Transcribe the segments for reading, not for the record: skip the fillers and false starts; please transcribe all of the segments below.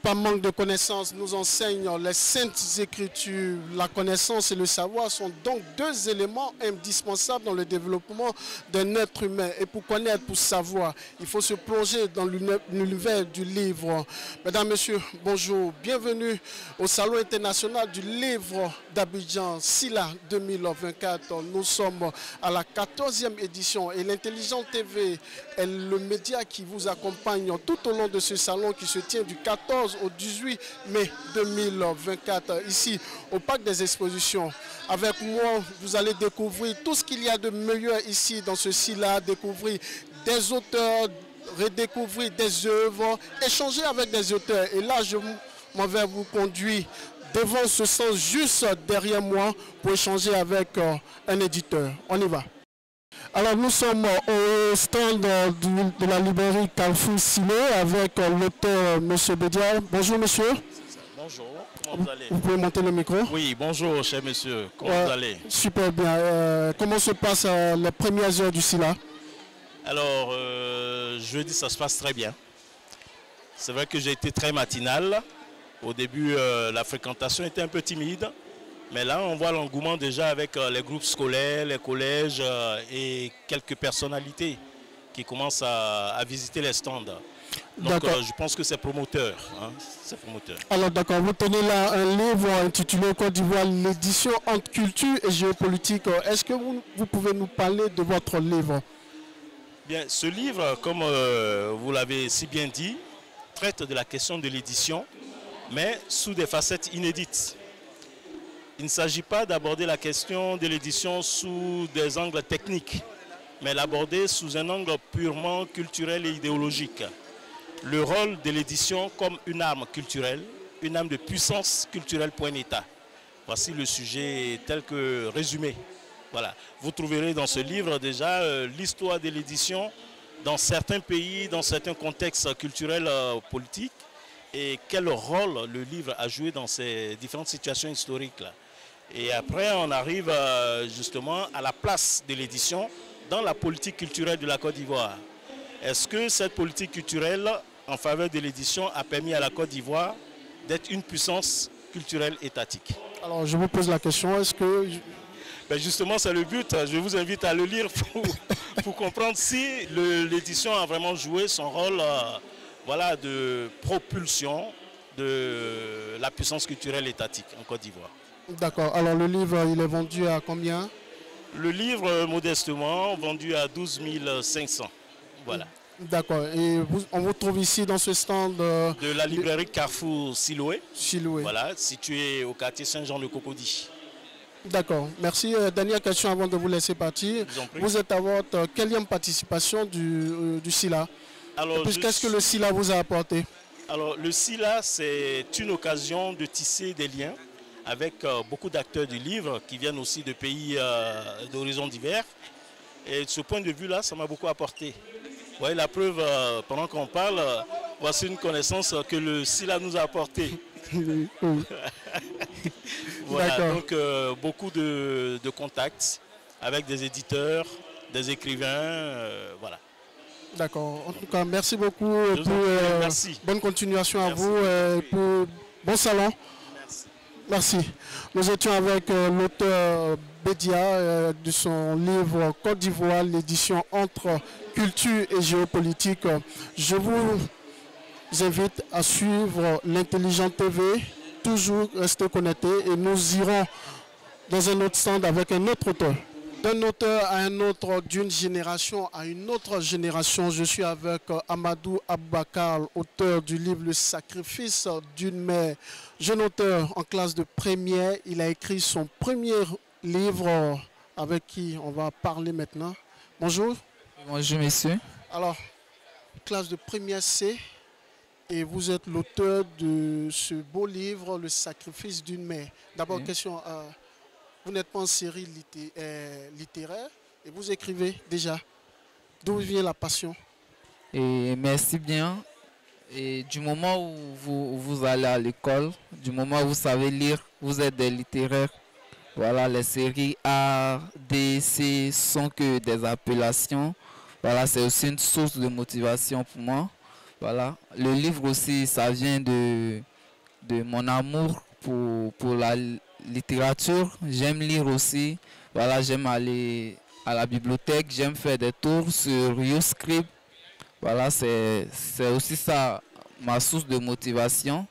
Par manque de connaissances, nous enseignent les saintes écritures. La connaissance et le savoir sont donc deux éléments indispensables dans le développement d'un être humain. Et pour connaître, pour savoir, il faut se plonger dans l'univers du livre. Mesdames, Messieurs, bonjour. Bienvenue au Salon international du livre d'Abidjan, SILA 2024. Nous sommes à la 14e édition et l'Intelligent TV est le média qui vous accompagne tout au long de ce salon qui se tient du 14 au 18 mai 2024, ici au Parc des Expositions. Avec moi, vous allez découvrir tout ce qu'il y a de meilleur ici dans ce SILA, découvrir des auteurs, redécouvrir des œuvres, échanger avec des auteurs. Et là, je m'en vais vous conduire devant ce sens juste derrière moi pour échanger avec un éditeur. On y va. Alors nous sommes au stand de la librairie Carrefour Silo avec l'auteur M. Bédia. Bonjour monsieur. Bonjour, comment vous allez? Vous pouvez monter le micro? Oui, bonjour cher monsieur, comment vous allez? Super bien. Comment se passent les premières heures du SILA? Alors, jeudi ça se passe très bien. C'est vrai que j'ai été très matinal. Au début, la fréquentation était un peu timide. Mais là, on voit l'engouement déjà avec les groupes scolaires, les collèges et quelques personnalités qui commencent à visiter les stands. Donc, je pense que c'est promoteur. Hein, c'est promoteur. Alors, d'accord, vous tenez là un livre intitulé Côte d'Ivoire, l'édition entre culture et géopolitique. Est-ce que vous pouvez nous parler de votre livre? Bien, ce livre, comme vous l'avez si bien dit, traite de la question de l'édition, mais sous des facettes inédites. Il ne s'agit pas d'aborder la question de l'édition sous des angles techniques, mais l'aborder sous un angle purement culturel et idéologique. Le rôle de l'édition comme une arme culturelle, une arme de puissance culturelle pour un État. Voici le sujet tel que résumé. Voilà. Vous trouverez dans ce livre déjà l'histoire de l'édition dans certains pays, dans certains contextes culturels politiques, et quel rôle le livre a joué dans ces différentes situations historiques-là. Et après, on arrive justement à la place de l'édition dans la politique culturelle de la Côte d'Ivoire. Est-ce que cette politique culturelle en faveur de l'édition a permis à la Côte d'Ivoire d'être une puissance culturelle étatique? Alors, je vous pose la question, est-ce que... Ben justement, c'est le but. Je vous invite à le lire pour comprendre si l'édition a vraiment joué son rôle voilà, de propulsion de la puissance culturelle étatique en Côte d'Ivoire. D'accord. Alors le livre, il est vendu à combien? Le livre, modestement, vendu à 12 500. Voilà. D'accord. Et on vous trouve ici dans ce stand de la librairie Carrefour Siloé. Siloé. Voilà, situé au quartier Saint-Jean-de-Cocody. D'accord. Merci. Dernière question avant de vous laisser partir. Vous êtes à votre quelle participation du SILA? Alors, qu'est-ce que le SILA vous a apporté? Alors, le SILA, c'est une occasion de tisser des liens avec beaucoup d'acteurs du livre qui viennent aussi de pays d'horizons divers. Et de ce point de vue-là, ça m'a beaucoup apporté. Vous voyez, la preuve, pendant qu'on parle, voici une connaissance que le SILA nous a apportée. Voilà, donc beaucoup de contacts avec des éditeurs, des écrivains, voilà. D'accord. En tout cas, merci beaucoup. Merci. Bonne continuation à vous. Bon salon. Merci. Nous étions avec l'auteur Bédia de son livre Côte d'Ivoire, l'édition entre culture et géopolitique. Je vous invite à suivre l'Intelligent TV, toujours rester connectés et nous irons dans un autre stand avec un autre auteur. D'un auteur à un autre, d'une génération à une autre génération, je suis avec Amadou Aboubakar, auteur du livre Le sacrifice d'une mère. Jeune auteur en classe de première, il a écrit son premier livre avec qui on va parler maintenant. Bonjour. Bonjour monsieur. Alors, classe de première C, et vous êtes l'auteur de ce beau livre Le sacrifice d'une mère. D'abord, question... vous n'êtes pas en série littéraire et vous écrivez déjà. D'où vient la passion? Et merci bien. Et du moment où vous allez à l'école, du moment où vous savez lire, vous êtes des littéraires. Voilà, les séries A, D, C sont que des appellations. Voilà, c'est aussi une source de motivation pour moi. Voilà. Le livre aussi, ça vient de mon amour pour la littérature. J'aime lire aussi. Voilà, j'aime aller à la bibliothèque, j'aime faire des tours sur YouScript. Voilà, c'est aussi ça ma source de motivation.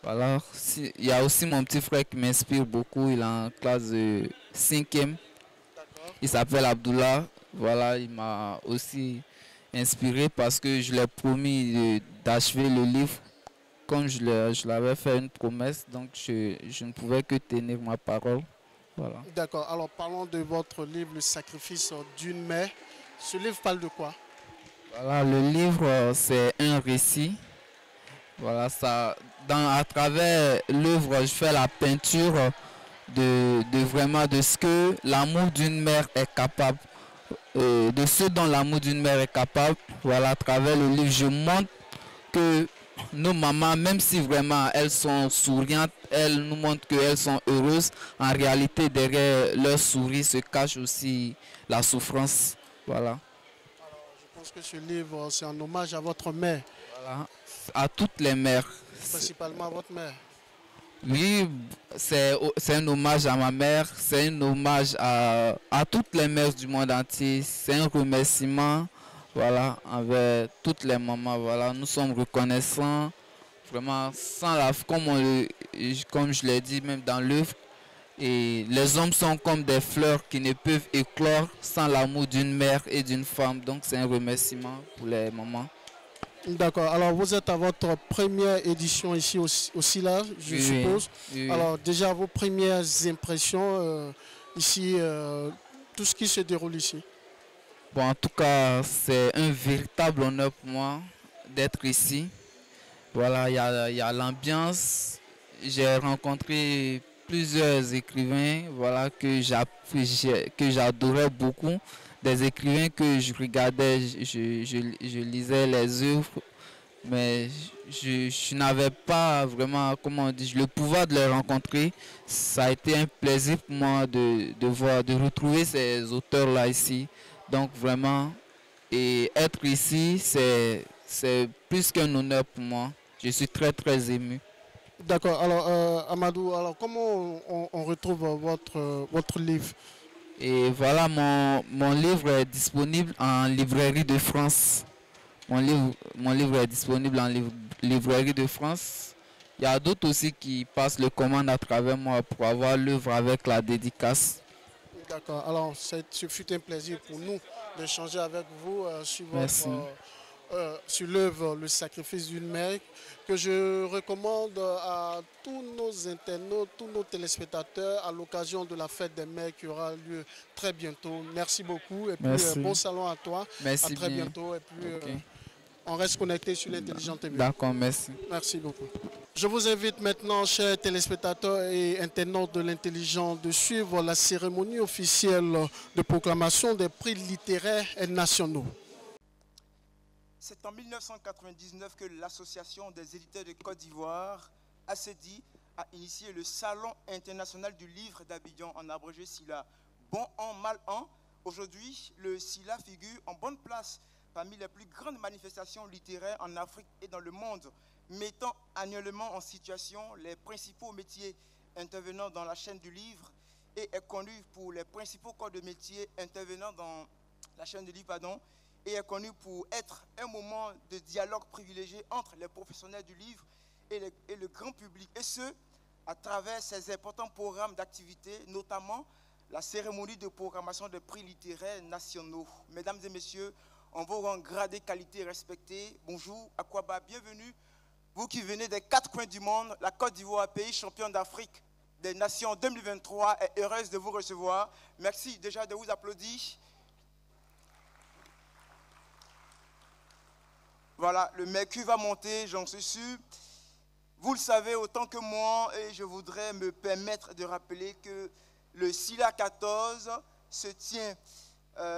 Voilà, il y a aussi mon petit frère qui m'inspire beaucoup. Il est en classe de 5e. Il s'appelle Abdullah. Voilà, il m'a aussi inspiré parce que je lui ai promis d'achever le livre comme je l'avais fait une promesse. Donc, je ne pouvais que tenir ma parole. Voilà. D'accord. Alors, parlons de votre livre, Le sacrifice d'une mère. Ce livre parle de quoi? Voilà, le livre, c'est un récit. Voilà, à travers l'œuvre, je fais la peinture vraiment de ce que l'amour d'une mère est capable, de ce dont l'amour d'une mère est capable. Voilà, à travers le livre, je montre que nos mamans, même si vraiment elles sont souriantes, elles nous montrent qu'elles sont heureuses. En réalité, derrière leur sourire se cache aussi la souffrance. Voilà. Alors, je pense que ce livre, c'est un hommage à votre mère. Voilà. À toutes les mères. Principalement à votre mère. Oui, c'est un hommage à ma mère, c'est un hommage à toutes les mères du monde entier. C'est un remerciement, voilà, envers toutes les mamans. Voilà, nous sommes reconnaissants, vraiment, comme je l'ai dit même dans l'œuvre. Et les hommes sont comme des fleurs qui ne peuvent éclore sans l'amour d'une mère et d'une femme. Donc c'est un remerciement pour les mamans. D'accord. Alors, vous êtes à votre première édition ici au SILA, je suppose. Oui. Alors, déjà, vos premières impressions ici, tout ce qui se déroule ici. Bon, en tout cas, c'est un véritable honneur pour moi d'être ici. Voilà, il y a l'ambiance. J'ai rencontré plusieurs écrivains, voilà, que j'adorais beaucoup. Des écrivains que je regardais, je lisais les œuvres, mais je n'avais pas vraiment, comment on dit, le pouvoir de les rencontrer. Ça a été un plaisir pour moi de retrouver ces auteurs-là ici. Donc vraiment, et être ici, c'est plus qu'un honneur pour moi. Je suis très très ému. D'accord. Alors, Amadou, alors comment on retrouve votre livre? Et voilà, mon livre est disponible en librairie de France. Mon livre est disponible en librairie de France. Il y a d'autres aussi qui passent le commande à travers moi pour avoir l'œuvre avec la dédicace. D'accord. Alors, ce fut un plaisir pour nous d'échanger avec vous sur l'œuvre Le sacrifice d'une mère, que je recommande à tous nos internautes, tous nos téléspectateurs à l'occasion de la fête des mères qui aura lieu très bientôt. Merci beaucoup et puis bon salon à toi. Merci à très bien. bientôt et puis on reste connecté sur l'Intelligent TV. D'accord, merci. Merci beaucoup. Je vous invite maintenant, chers téléspectateurs et internautes de l'Intelligent, de suivre la cérémonie officielle de proclamation des prix littéraires et nationaux. C'est en 1999 que l'Association des éditeurs de Côte d'Ivoire, ACEDI, a initié le Salon international du livre d'Abidjan, en abrégé SILA. Bon an, mal an, aujourd'hui, le SILA figure en bonne place parmi les plus grandes manifestations littéraires en Afrique et dans le monde, mettant annuellement en situation les principaux métiers intervenant dans la chaîne du livre et est connu pour les principaux corps de métiers intervenant dans la chaîne du livre, et est connu pour être un moment de dialogue privilégié entre les professionnels du livre et le grand public, et ce, à travers ces importants programmes d'activité, notamment la cérémonie de programmation des prix littéraires nationaux. Mesdames et messieurs, on vous rend gradé, qualité, respecté. Bonjour, Akwaba, bienvenue. Vous qui venez des 4 coins du monde, la Côte d'Ivoire, pays champion d'Afrique des Nations 2023, est heureuse de vous recevoir. Merci déjà de vous applaudir. Voilà, le mercure va monter, j'en suis sûr. Vous le savez autant que moi, et je voudrais me permettre de rappeler que le SILA 14 se tient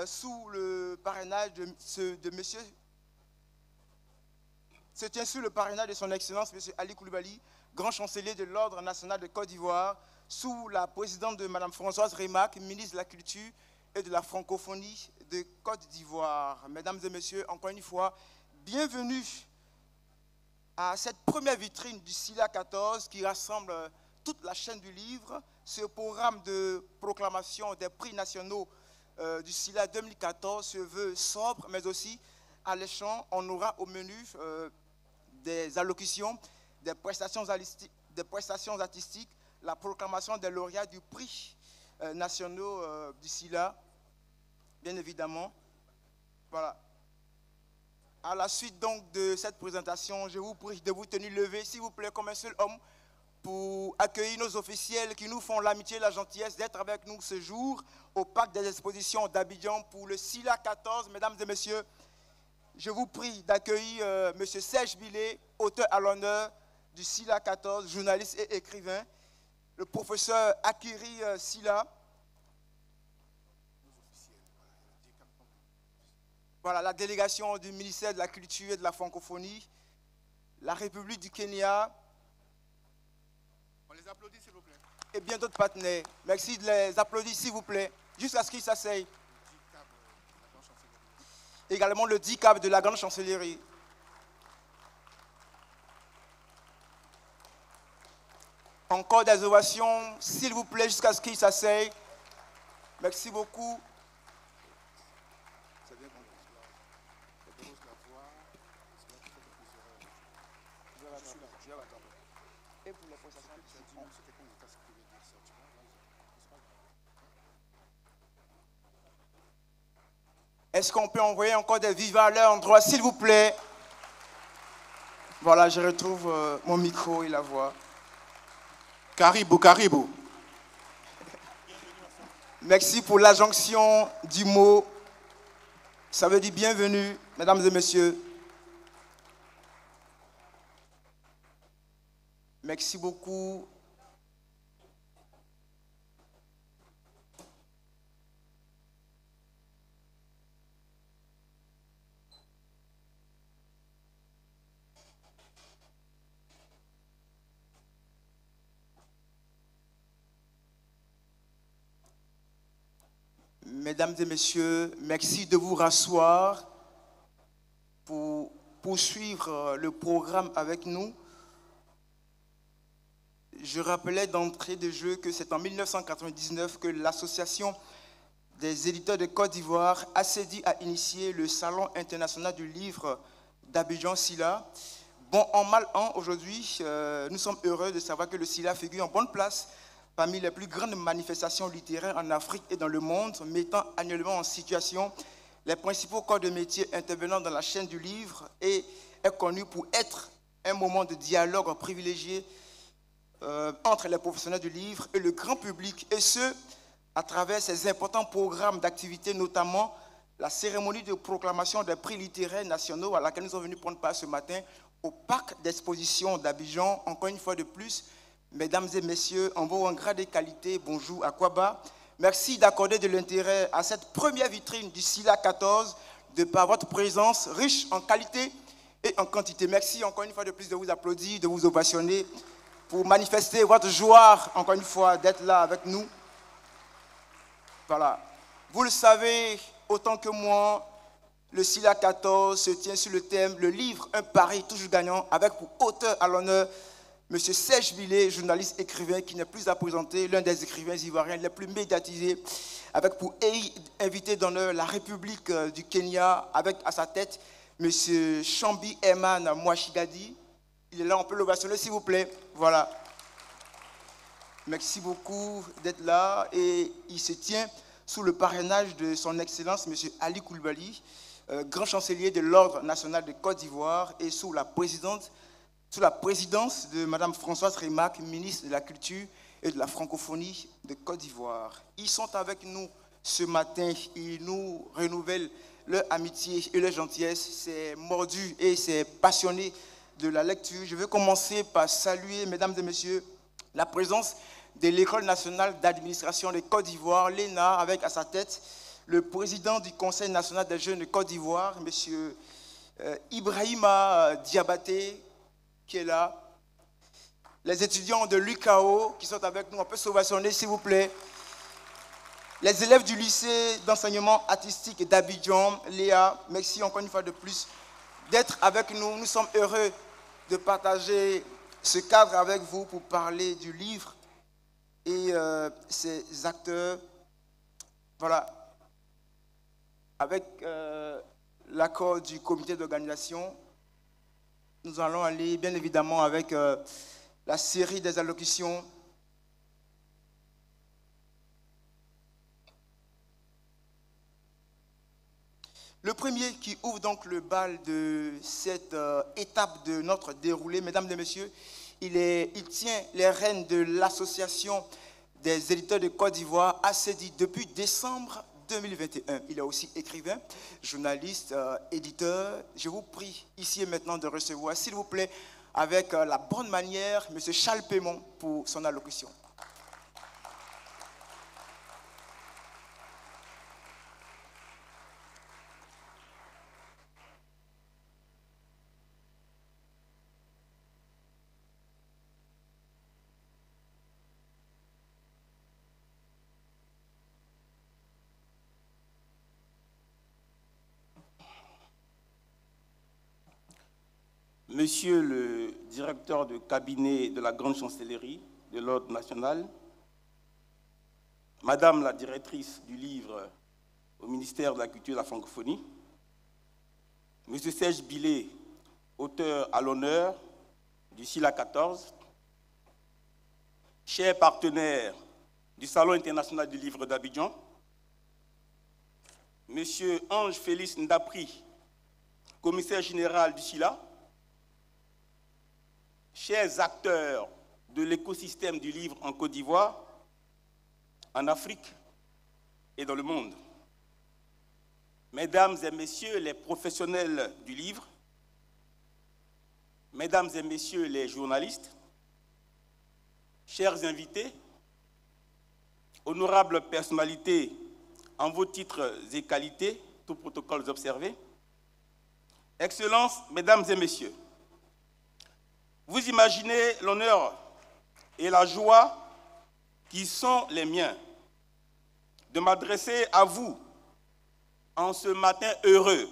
sous le parrainage de monsieur, se tient sous le parrainage de son Excellence, monsieur Ali Koulibaly, grand chancelier de l'Ordre national de Côte d'Ivoire, sous la présidente de madame Françoise Rémac, ministre de la Culture et de la Francophonie de Côte d'Ivoire. Mesdames et messieurs, encore une fois, bienvenue à cette première vitrine du SILA 14 qui rassemble toute la chaîne du livre, ce programme de proclamation des prix nationaux du SILA 2014 se veut sobre, mais aussi alléchant. On aura au menu des allocutions, des prestations artistiques, la proclamation des lauréats du prix nationaux du SILA, bien évidemment. Voilà. À la suite donc de cette présentation, je vous prie de vous tenir levé, s'il vous plaît, comme un seul homme, pour accueillir nos officiels qui nous font l'amitié et la gentillesse d'être avec nous ce jour au Parc des Expositions d'Abidjan pour le SILA 14. Mesdames et messieurs, je vous prie d'accueillir M. Serge Billet, auteur à l'honneur du SILA 14, journaliste et écrivain, le professeur Akiri Silla. Voilà, la délégation du ministère de la Culture et de la Francophonie, la République du Kenya. On les applaudit, s'il vous plaît. Et bien d'autres partenaires. Merci de les applaudir, s'il vous plaît, jusqu'à ce qu'ils s'asseyent. Également le DICAP de la Grande Chancellerie. Encore des ovations, s'il vous plaît, jusqu'à ce qu'ils s'asseyent. Merci beaucoup. Est-ce qu'on peut envoyer encore des vivas à leur endroit, s'il vous plaît? Voilà, je retrouve mon micro et la voix. Caribou, caribou. Merci pour l'adjonction du mot. Ça veut dire bienvenue, mesdames et messieurs. Merci beaucoup. Mesdames et messieurs, merci de vous rasseoir pour poursuivre le programme avec nous. Je rappelais d'entrée de jeu que c'est en 1999 que l'Association des éditeurs de Côte d'Ivoire, ACEDI, a initié le Salon international du livre d'Abidjan SILA. Bon an, mal an, aujourd'hui, nous sommes heureux de savoir que le SILA figure en bonne place parmi les plus grandes manifestations littéraires en Afrique et dans le monde, mettant annuellement en situation les principaux corps de métier intervenant dans la chaîne du livre et est connu pour être un moment de dialogue privilégié entre les professionnels du livre et le grand public, et ce, à travers ces importants programmes d'activité, notamment la cérémonie de proclamation des prix littéraires nationaux à laquelle nous sommes venus prendre part ce matin au Parc d'Exposition d'Abidjan. Encore une fois de plus, mesdames et messieurs, en vos grade et qualité, bonjour à Kwaba. Merci d'accorder de l'intérêt à cette première vitrine du SILA 14 de par votre présence riche en qualité et en quantité. Merci encore une fois de plus de vous applaudir, de vous ovationner pour manifester votre joie, encore une fois, d'être là avec nous. Voilà. Vous le savez autant que moi, le SILA 14 se tient sur le thème « Le livre, un pari toujours gagnant » avec pour auteur à l'honneur M. Serge Billet, journaliste écrivain qui n'est plus à présenter, l'un des écrivains ivoiriens les plus médiatisés, avec pour invité d'honneur la République du Kenya, avec à sa tête M. Chambi Herman Mwashigadi. Il est là, on peut l'ovationner s'il vous plaît. Voilà. Merci beaucoup d'être là. Et il se tient sous le parrainage de son Excellence M. Ali Koulibaly, grand chancelier de l'Ordre national de Côte d'Ivoire, et sous la présidence de Mme Françoise Rémac, ministre de la Culture et de la Francophonie de Côte d'Ivoire. Ils sont avec nous ce matin, ils nous renouvellent leur amitié et leur gentillesse. C'est mordu et c'est passionné de la lecture. Je veux commencer par saluer, mesdames et messieurs, la présence de l'École nationale d'administration de Côte d'Ivoire, l'ENA, avec à sa tête le président du Conseil national des jeunes de Côte d'Ivoire, M. Ibrahima Diabaté, qui est là. Les étudiants de l'UKO qui sont avec nous, on peut s'ovationner s'il vous plaît. Les élèves du lycée d'enseignement artistique d'Abidjan, Léa, merci encore une fois de plus d'être avec nous. Nous sommes heureux de partager ce cadre avec vous pour parler du livre et ses acteurs. Voilà. Avec l'accord du comité d'organisation, nous allons aller bien évidemment avec la série des allocutions. Le premier qui ouvre donc le bal de cette étape de notre déroulé, mesdames et messieurs, il tient les rênes de l'association des éditeurs de Côte d'Ivoire, ACEDI, depuis décembre 2021. Il est aussi écrivain, journaliste, éditeur. Je vous prie ici et maintenant de recevoir, s'il vous plaît, avec la bonne manière, M. Charles Pémon pour son allocution. Monsieur le directeur de cabinet de la Grande Chancellerie de l'Ordre national, Madame la directrice du livre au ministère de la Culture et de la Francophonie, Monsieur Serge Billet, auteur à l'honneur du SILA 14, chers partenaires du Salon international du livre d'Abidjan, Monsieur Ange Félix Ndapri, commissaire général du SILA, chers acteurs de l'écosystème du livre en Côte d'Ivoire, en Afrique et dans le monde, mesdames et messieurs les professionnels du livre, mesdames et messieurs les journalistes, chers invités, honorables personnalités en vos titres et qualités, tous protocoles observés, Excellences, mesdames et messieurs, vous imaginez l'honneur et la joie qui sont les miens de m'adresser à vous en ce matin heureux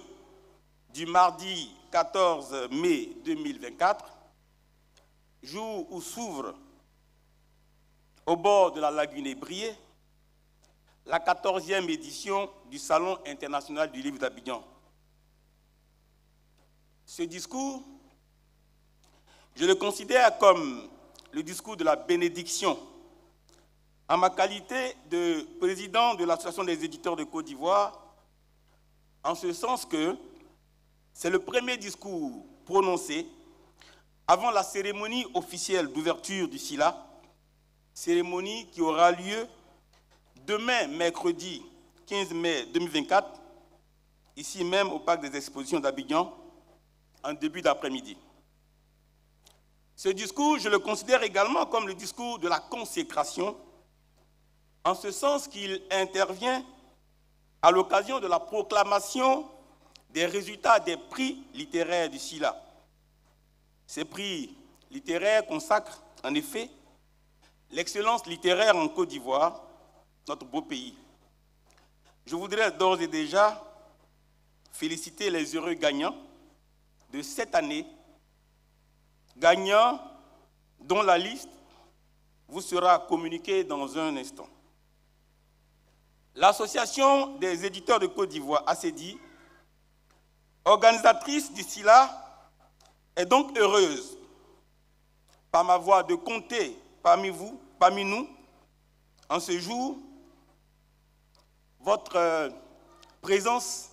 du mardi 14 mai 2024, jour où s'ouvre au bord de la lagune Ébrié la 14e édition du Salon international du livre d'Abidjan. Ce discours, je le considère comme le discours de la bénédiction en ma qualité de président de l'Association des éditeurs de Côte d'Ivoire, en ce sens que c'est le premier discours prononcé avant la cérémonie officielle d'ouverture du SILA, cérémonie qui aura lieu demain, mercredi 15 mai 2024, ici même au Parc des Expositions d'Abidjan, en début d'après-midi. Ce discours, je le considère également comme le discours de la consécration, en ce sens qu'il intervient à l'occasion de la proclamation des résultats des prix littéraires du SILA. Ces prix littéraires consacrent en effet l'excellence littéraire en Côte d'Ivoire, notre beau pays. Je voudrais d'ores et déjà féliciter les heureux gagnants de cette année, gagnants dont la liste vous sera communiquée dans un instant. L'Association des éditeurs de Côte d'Ivoire, ACEDI, organisatrice du SILA, est donc heureuse, par ma voix, de compter parmi vous, parmi nous, en ce jour. Votre présence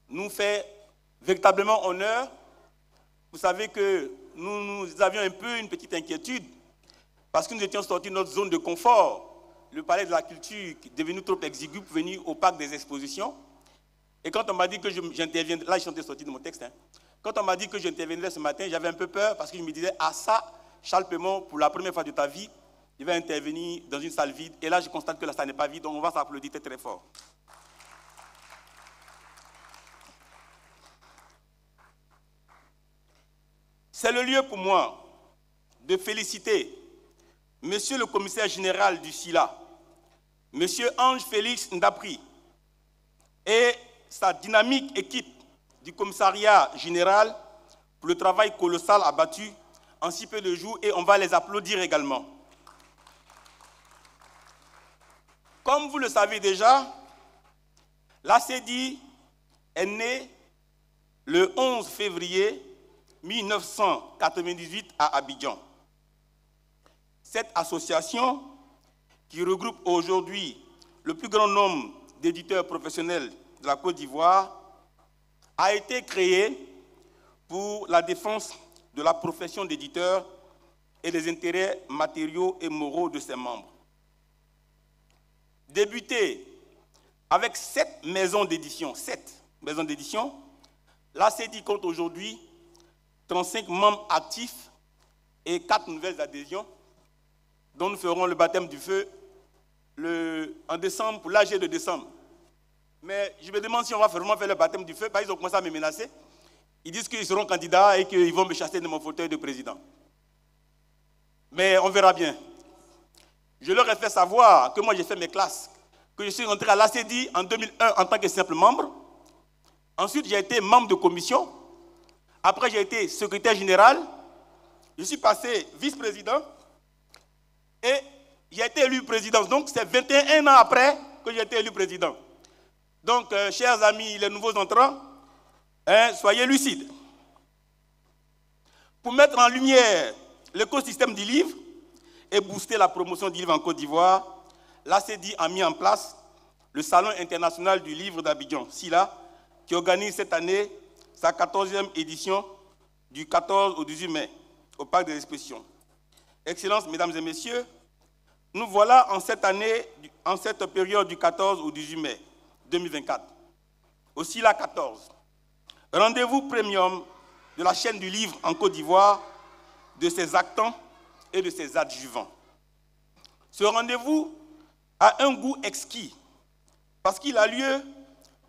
nous fait véritablement honneur. Vous savez que nous avions un peu une petite inquiétude parce que nous étions sortis de notre zone de confort. Le palais de la culture est devenu trop exigu pour venir au parc des expositions. Et quand on m'a dit que j'interviendrais, là je suis sorti de mon texte, quand on m'a dit que j'interviendrais ce matin, j'avais un peu peur parce que je me disais, ah ça, Charles Pémon, pour la première fois de ta vie, il va intervenir dans une salle vide. Et là je constate que la salle n'est pas vide, donc on va s'applaudir très très fort. C'est le lieu pour moi de féliciter Monsieur le commissaire général du SILA, Monsieur Ange Félix Ndapri et sa dynamique équipe du commissariat général pour le travail colossal abattu en si peu de jours et on va les applaudir également. Comme vous le savez déjà, l'ACEDI est née le 11 février 1998 à Abidjan. Cette association, qui regroupe aujourd'hui le plus grand nombre d'éditeurs professionnels de la Côte d'Ivoire, a été créée pour la défense de la profession d'éditeur et des intérêts matériaux et moraux de ses membres. Débutée avec 7 maisons d'édition, l'ACEDI compte aujourd'hui 35 membres actifs et 4 nouvelles adhésions, dont nous ferons le baptême du feu en décembre, pour l'AG de décembre. Mais je me demande si on va vraiment faire le baptême du feu, parce qu'ils ont commencé à me menacer. Ils disent qu'ils seront candidats et qu'ils vont me chasser de mon fauteuil de président. Mais on verra bien. Je leur ai fait savoir que moi j'ai fait mes classes, que je suis rentré à l'ACEDI en 2001 en tant que simple membre. Ensuite, j'ai été membre de commission. Après, j'ai été secrétaire général. Je suis passé vice-président. Et j'ai été élu président. Donc, c'est 21 ans après que j'ai été élu président. Donc, chers amis, les nouveaux entrants, soyez lucides. Pour mettre en lumière l'écosystème du livre et booster la promotion du livre en Côte d'Ivoire, l'ACEDI a mis en place le Salon international du livre d'Abidjan, SILA, qui organise cette année sa 14e édition du 14 au 18 mai au Parc des Expositions. Excellences, mesdames et messieurs, nous voilà en cette année, en cette période du 14 au 18 mai 2024, au SILA 14. Rendez-vous premium de la chaîne du livre en Côte d'Ivoire, de ses actants et de ses adjuvants. Ce rendez-vous a un goût exquis parce qu'il a lieu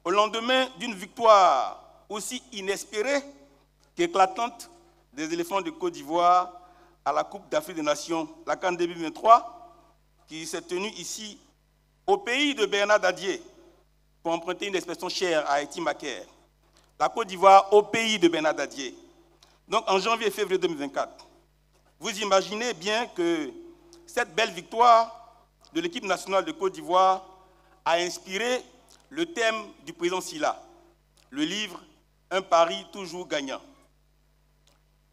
au lendemain d'une victoire aussi inespérée qu'éclatante des éléphants de Côte d'Ivoire à la Coupe d'Afrique des Nations, la CAN 2023, qui s'est tenue ici au pays de Bernard Dadier, pour emprunter une expression chère à Haïti Macaire. La Côte d'Ivoire au pays de Bernard Dadier. Donc en janvier et février 2024. Vous imaginez bien que cette belle victoire de l'équipe nationale de Côte d'Ivoire a inspiré le thème du président Sila, le livre « Un pari toujours gagnant ».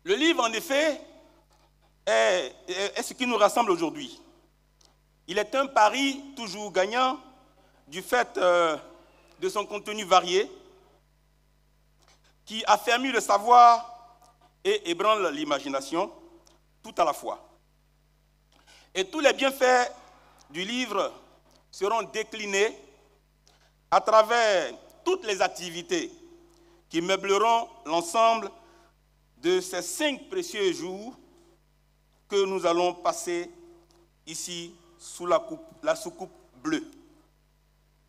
Le livre, en effet, est ce qui nous rassemble aujourd'hui. Il est un pari toujours gagnant du fait de son contenu varié, qui affermit le savoir et ébranle l'imagination tout à la fois. Et tous les bienfaits du livre seront déclinés à travers toutes les activités qui meubleront l'ensemble de ces 5 précieux jours que nous allons passer ici sous la soucoupe bleue.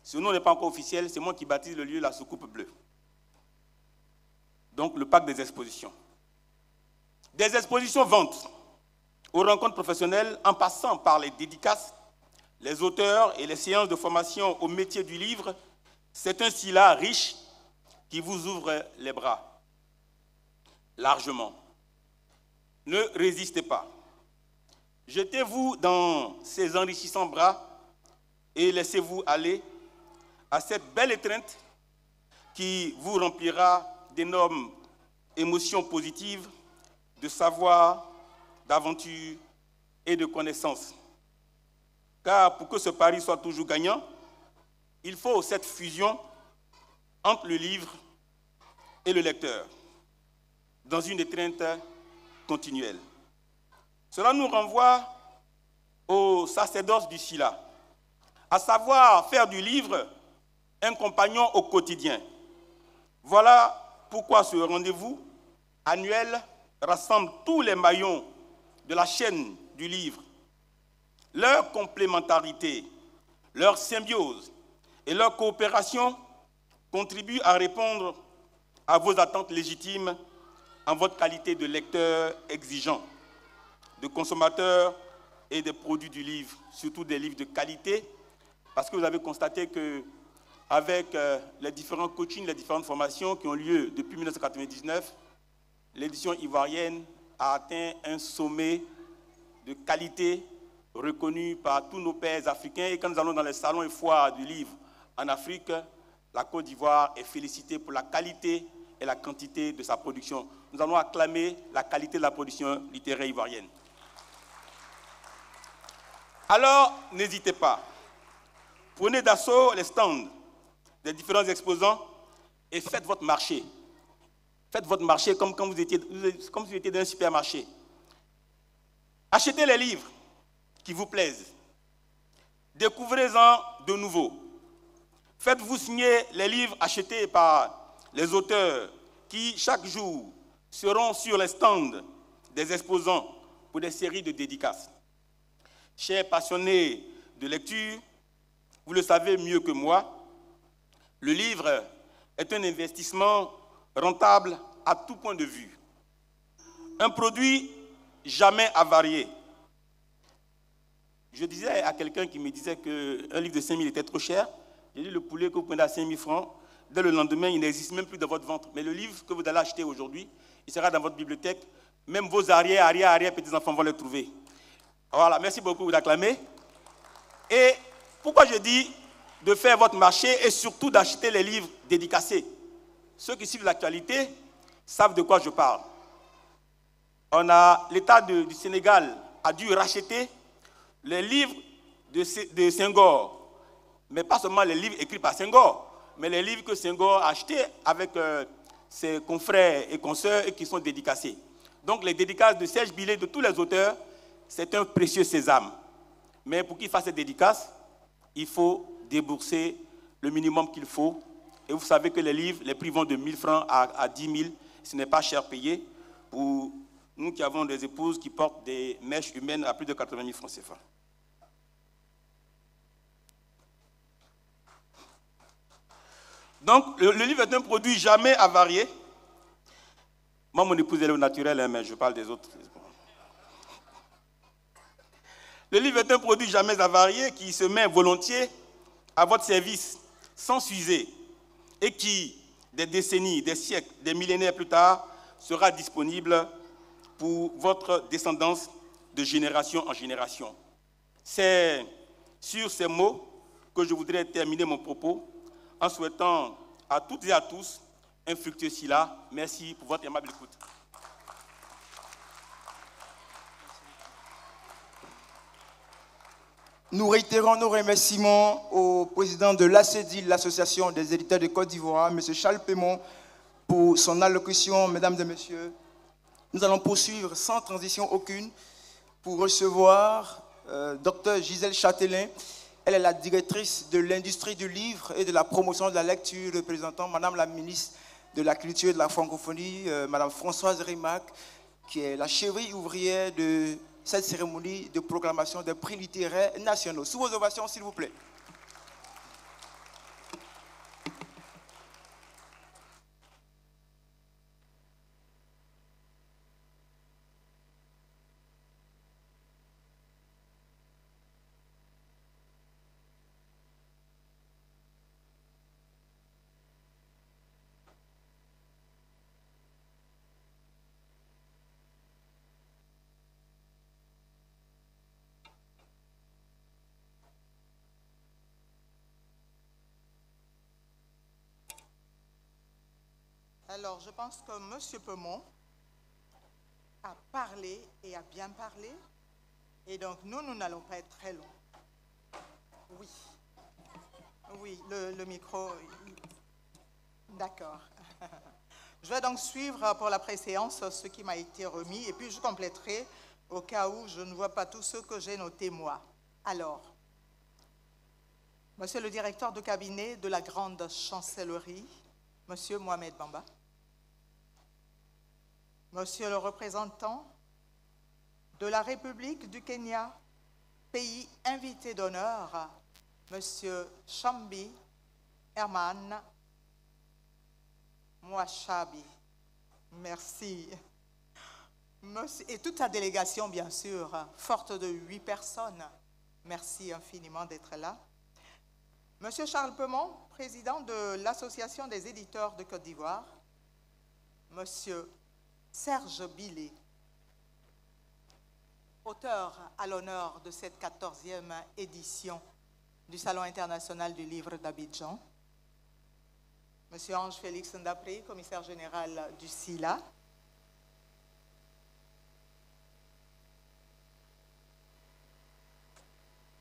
Ce nom n'est pas encore officiel, c'est moi qui baptise le lieu la soucoupe bleue. Donc le parc des expositions. Des expositions ventes aux rencontres professionnelles en passant par les dédicaces, les auteurs et les séances de formation au métier du livre, c'est un SILA riche qui vous ouvre les bras largement. Ne résistez pas. Jetez-vous dans ces enrichissants bras et laissez-vous aller à cette belle étreinte qui vous remplira d'énormes émotions positives, de savoir, d'aventure et de connaissances. Car pour que ce pari soit toujours gagnant, il faut cette fusion entre le livre et le lecteur, dans une étreinte continuelle. Cela nous renvoie au sacerdoce du SILA, à savoir faire du livre un compagnon au quotidien. Voilà pourquoi ce rendez-vous annuel rassemble tous les maillons de la chaîne du livre. Leur complémentarité, leur symbiose et leur coopération contribuent à répondre à vos attentes légitimes en votre qualité de lecteur exigeant, de consommateur et des produits du livre, surtout des livres de qualité, parce que vous avez constaté qu'avec les différents coachings, les différentes formations qui ont lieu depuis 1999, l'édition ivoirienne a atteint un sommet de qualité reconnu par tous nos pairs africains. Et quand nous allons dans les salons et foires du livre en Afrique, la Côte d'Ivoire est félicitée pour la qualité et la quantité de sa production. Nous allons acclamer la qualité de la production littéraire ivoirienne. Alors, n'hésitez pas. Prenez d'assaut les stands des différents exposants et faites votre marché. Faites votre marché comme si vous étiez dans un supermarché. Achetez les livres qui vous plaisent. Découvrez-en de nouveaux. Faites-vous signer les livres achetés par les auteurs qui, chaque jour, seront sur les stands des exposants pour des séries de dédicaces. Chers passionnés de lecture, vous le savez mieux que moi, le livre est un investissement rentable à tout point de vue. Un produit jamais avarié. Je disais à quelqu'un qui me disait qu'un livre de 5 000 était trop cher. J'ai dit le poulet que vous prenez à 5 000 francs, dès le lendemain, il n'existe même plus dans votre ventre. Mais le livre que vous allez acheter aujourd'hui, il sera dans votre bibliothèque. Même vos arrière-petits-enfants vont le trouver. Voilà, merci beaucoup d'acclamer. Et pourquoi je dis de faire votre marché et surtout d'acheter les livres dédicacés? Ceux qui suivent l'actualité savent de quoi je parle. L'État du Sénégal a dû racheter les livres de Senghor, mais pas seulement les livres écrits par Senghor, mais les livres que Senghor a achetés avec ses confrères et consoeurs et qui sont dédicacés. Donc les dédicaces de Serge Billet, de tous les auteurs, c'est un précieux sésame. Mais pour qu'il fasse cette dédicace, il faut débourser le minimum qu'il faut. Et vous savez que les livres, les prix vont de 1 000 francs à 10 000. Ce n'est pas cher payé pour nous qui avons des épouses qui portent des mèches humaines à plus de 80 000 francs CFA. Donc, le livre est un produit jamais avarié. Moi, mon épouse, elle est au naturel, hein, mais je parle des autres. Le livre est un produit jamais avarié qui se met volontiers à votre service, sans s'user, et qui, des décennies, des siècles, des millénaires plus tard, sera disponible pour votre descendance de génération en génération. C'est sur ces mots que je voudrais terminer mon propos en souhaitant à toutes et à tous un fructueux Sila. Merci pour votre aimable écoute. Nous réitérons nos remerciements au président de l'ACEDI, l'Association des éditeurs de Côte d'Ivoire, M. Charles Pémon, pour son allocution. Mesdames et messieurs, nous allons poursuivre sans transition aucune pour recevoir Dr Gisèle Châtelain. Elle est la directrice de l'industrie du livre et de la promotion de la lecture, représentant Madame la ministre de la Culture et de la Francophonie, Madame Françoise Rimac, qui est la cheville ouvrière de cette cérémonie de proclamation des prix littéraires nationaux. Sous vos ovations, s'il vous plaît. Alors, je pense que M. Pémon a parlé et a bien parlé. Et donc, nous n'allons pas être très longs. Oui. Oui, le micro. D'accord. Je vais donc suivre pour la préséance ce qui m'a été remis. Et puis, je compléterai au cas où je ne vois pas tout ce que j'ai noté moi. Alors, Monsieur le directeur de cabinet de la Grande Chancellerie, Monsieur Mohamed Bamba, Monsieur le représentant de la République du Kenya, pays invité d'honneur, Monsieur Shambi Herman Mwashabi. Merci. Monsieur, et toute sa délégation, bien sûr, forte de 8 personnes. Merci infiniment d'être là. Monsieur Charles Pémon, président de l'Association des éditeurs de Côte d'Ivoire. Monsieur Serge Billet, auteur à l'honneur de cette 14e édition du Salon international du livre d'Abidjan. Monsieur Ange Félix Ndapré, commissaire général du SILA.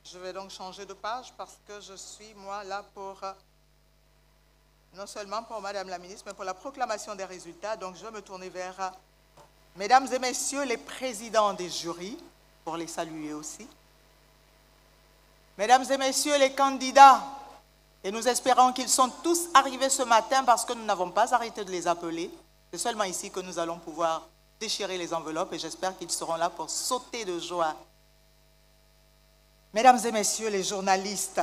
Je vais donc changer de page parce que je suis, moi, là pour, non seulement pour Madame la ministre, mais pour la proclamation des résultats. Donc, je vais me tourner vers Mesdames et Messieurs les présidents des jurys, pour les saluer aussi. Mesdames et Messieurs les candidats, et nous espérons qu'ils sont tous arrivés ce matin parce que nous n'avons pas arrêté de les appeler. C'est seulement ici que nous allons pouvoir déchirer les enveloppes et j'espère qu'ils seront là pour sauter de joie. Mesdames et Messieurs les journalistes,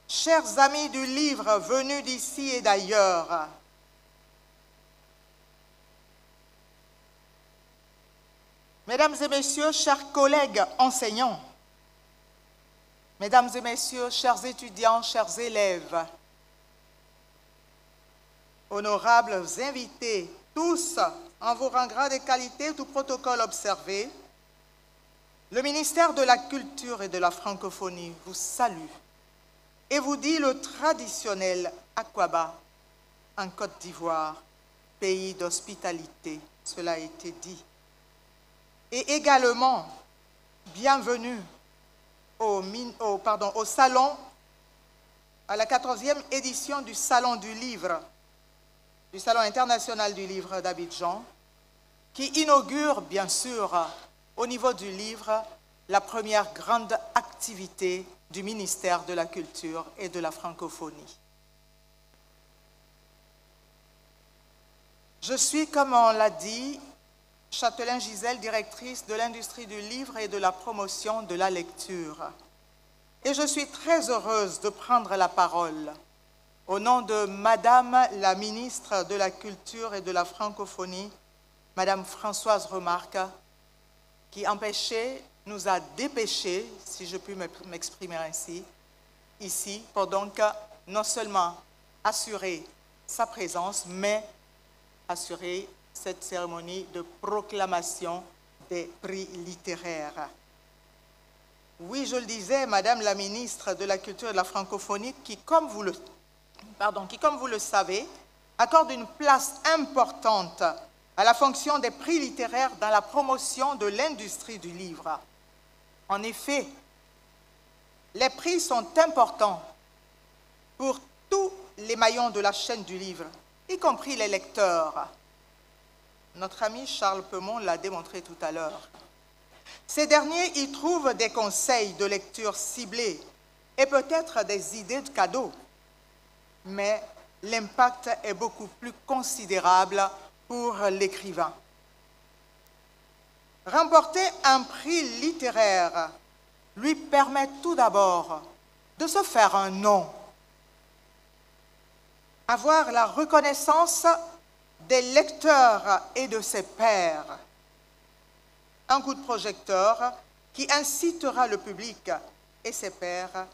chers amis du livre venus d'ici et d'ailleurs, Mesdames et Messieurs, chers collègues enseignants, Mesdames et Messieurs, chers étudiants, chers élèves, honorables invités, tous, en vos rangs, grades et qualités, tout protocole observé, le ministère de la Culture et de la Francophonie vous salue et vous dit le traditionnel Akwaba en Côte d'Ivoire, pays d'hospitalité, cela a été dit. Et également, bienvenue au salon, à la 14e édition du Salon du Livre, du Salon international du livre d'Abidjan, qui inaugure, bien sûr, au niveau du livre, la première grande activité du ministère de la Culture et de la Francophonie. Je suis, comme on l'a dit, Châtelain Gisèle, directrice de l'industrie du livre et de la promotion de la lecture. Et je suis très heureuse de prendre la parole au nom de Madame la ministre de la Culture et de la Francophonie, Madame Françoise Remarque, qui empêchait, nous a dépêchés, si je puis m'exprimer ainsi, ici, pour donc non seulement assurer sa présence, mais assurer cette cérémonie de proclamation des prix littéraires. Oui, je le disais, Madame la ministre de la Culture et de la Francophonie, qui, comme vous le savez, accorde une place importante à la fonction des prix littéraires dans la promotion de l'industrie du livre. En effet, les prix sont importants pour tous les maillons de la chaîne du livre, y compris les lecteurs. Notre ami Charles Peumont l'a démontré tout à l'heure. Ces derniers y trouvent des conseils de lecture ciblés et peut-être des idées de cadeaux. Mais l'impact est beaucoup plus considérable pour l'écrivain. Remporter un prix littéraire lui permet tout d'abord de se faire un nom, avoir la reconnaissance des lecteurs et de ses pairs. Un coup de projecteur qui incitera le public et ses pairs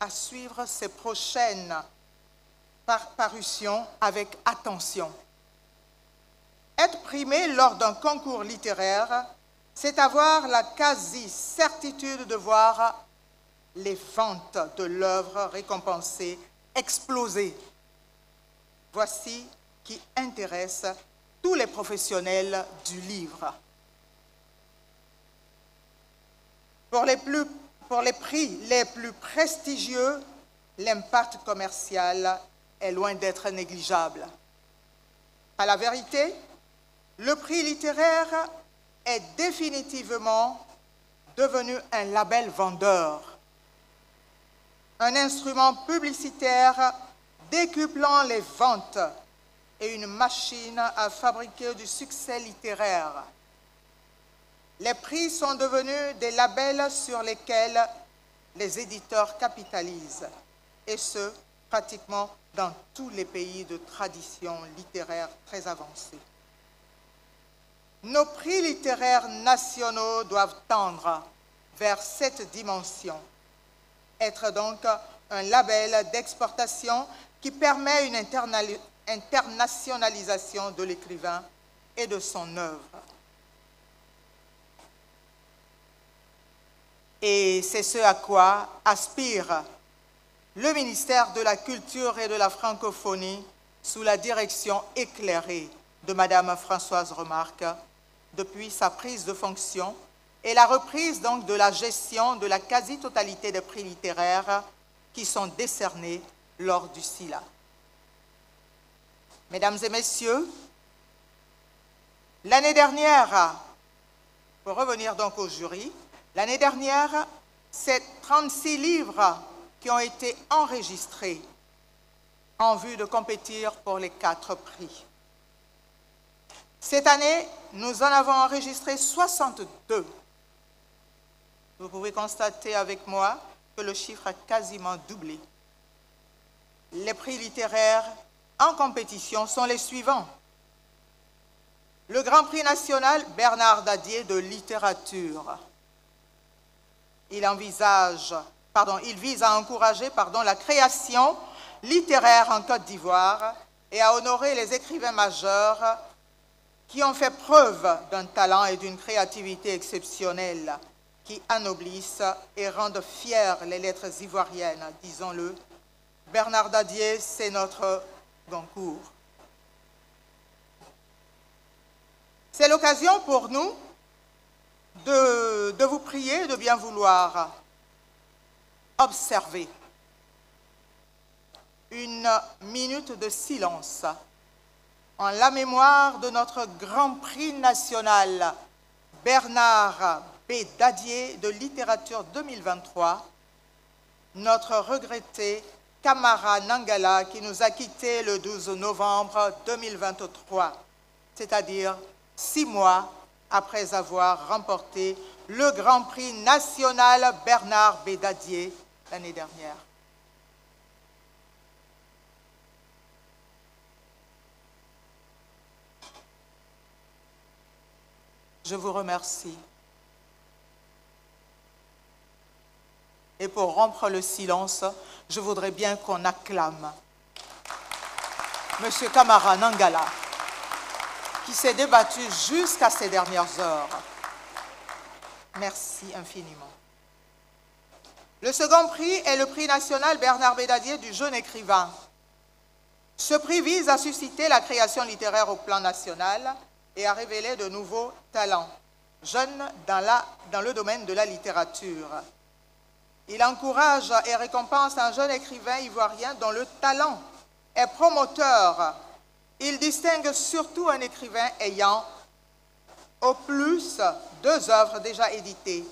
à suivre ses prochaines parutions avec attention. Être primé lors d'un concours littéraire, c'est avoir la quasi-certitude de voir les ventes de l'œuvre récompensée exploser. Voici qui intéresse tous les professionnels du livre. Pour les prix les plus prestigieux, l'impact commercial est loin d'être négligeable. À la vérité, le prix littéraire est définitivement devenu un label vendeur, un instrument publicitaire décuplant les ventes et une machine à fabriquer du succès littéraire. Les prix sont devenus des labels sur lesquels les éditeurs capitalisent, et ce, pratiquement dans tous les pays de tradition littéraire très avancée. Nos prix littéraires nationaux doivent tendre vers cette dimension, être donc un label d'exportation qui permet une internationalisation de l'écrivain et de son œuvre. Et c'est ce à quoi aspire le ministère de la Culture et de la Francophonie sous la direction éclairée de Madame Françoise Remarque depuis sa prise de fonction et la reprise donc de la gestion de la quasi-totalité des prix littéraires qui sont décernés lors du SILA. Mesdames et messieurs, l'année dernière, pour revenir donc au jury, l'année dernière, c'est 36 livres qui ont été enregistrés en vue de compétir pour les 4 prix. Cette année, nous en avons enregistré 62. Vous pouvez constater avec moi que le chiffre a quasiment doublé. Les prix littéraires en compétition sont les suivants. Le Grand Prix national Bernard Dadier de littérature. Il vise à encourager la création littéraire en Côte d'Ivoire et à honorer les écrivains majeurs qui ont fait preuve d'un talent et d'une créativité exceptionnelle qui anoblissent et rendent fiers les lettres ivoiriennes, disons-le. Bernard Dadier, c'est notre Goncourt. C'est l'occasion pour nous de vous prier de bien vouloir observer une minute de silence en la mémoire de notre Grand Prix national Bernard B. Dadier de littérature 2023, notre regretté Camara Nangala qui nous a quittés le 12 novembre 2023, c'est-à-dire 6 mois après avoir remporté le Grand Prix national Bernard B. Dadier l'année dernière. Je vous remercie. Et pour rompre le silence, je voudrais bien qu'on acclame M. Camara Nangala, qui s'est débattu jusqu'à ces dernières heures. Merci infiniment. Le second prix est le prix national Bernard B. Dadier du jeune écrivain. Ce prix vise à susciter la création littéraire au plan national et à révéler de nouveaux talents jeunes dans le domaine de la littérature. Il encourage et récompense un jeune écrivain ivoirien dont le talent est promoteur. Il distingue surtout un écrivain ayant au plus 2 œuvres déjà éditées,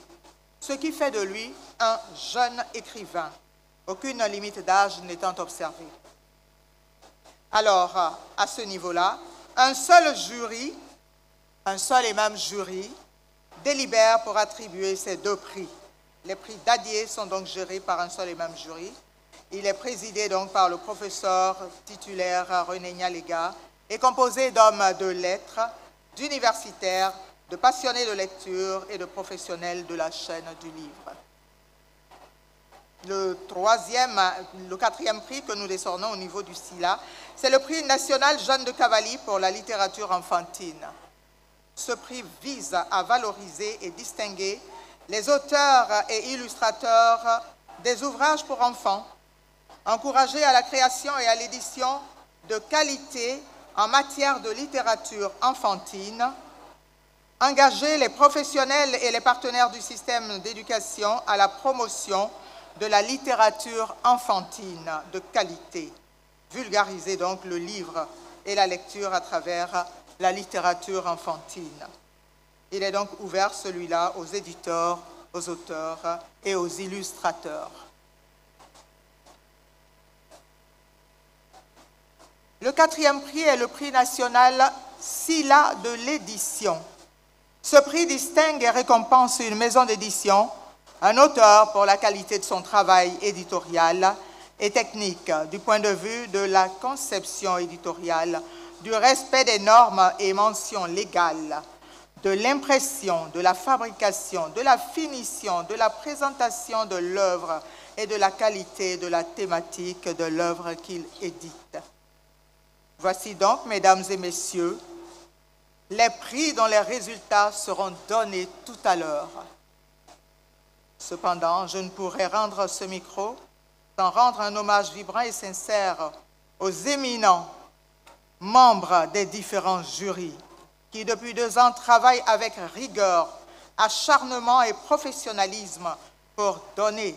ce qui fait de lui un jeune écrivain, aucune limite d'âge n'étant observée. Alors, à ce niveau-là, un seul et même jury délibère pour attribuer ces 2 prix. Les prix Dadier sont donc gérés par un seul et même jury. Il est présidé donc par le professeur titulaire René Nyalega et composé d'hommes de lettres, d'universitaires, de passionnés de lecture et de professionnels de la chaîne du livre. Le 4e prix que nous décernons au niveau du SILA, c'est le prix national Jeanne de Cavalli pour la littérature enfantine. Ce prix vise à valoriser et distinguer les auteurs et illustrateurs des ouvrages pour enfants, encourager à la création et à l'édition de qualité en matière de littérature enfantine, engager les professionnels et les partenaires du système d'éducation à la promotion de la littérature enfantine de qualité, vulgariser donc le livre et la lecture à travers la littérature enfantine. Il est donc ouvert celui-là aux éditeurs, aux auteurs et aux illustrateurs. Le 4e prix est le prix national SILA de l'édition. Ce prix distingue et récompense une maison d'édition, un auteur pour la qualité de son travail éditorial et technique, du point de vue de la conception éditoriale, du respect des normes et mentions légales, de l'impression, de la fabrication, de la finition, de la présentation de l'œuvre et de la qualité de la thématique de l'œuvre qu'il édite. Voici donc, mesdames et messieurs, les prix dont les résultats seront donnés tout à l'heure. Cependant, je ne pourrais rendre ce micro sans rendre un hommage vibrant et sincère aux éminents membres des différents jurys qui, depuis 2 ans, travaillent avec rigueur, acharnement et professionnalisme pour donner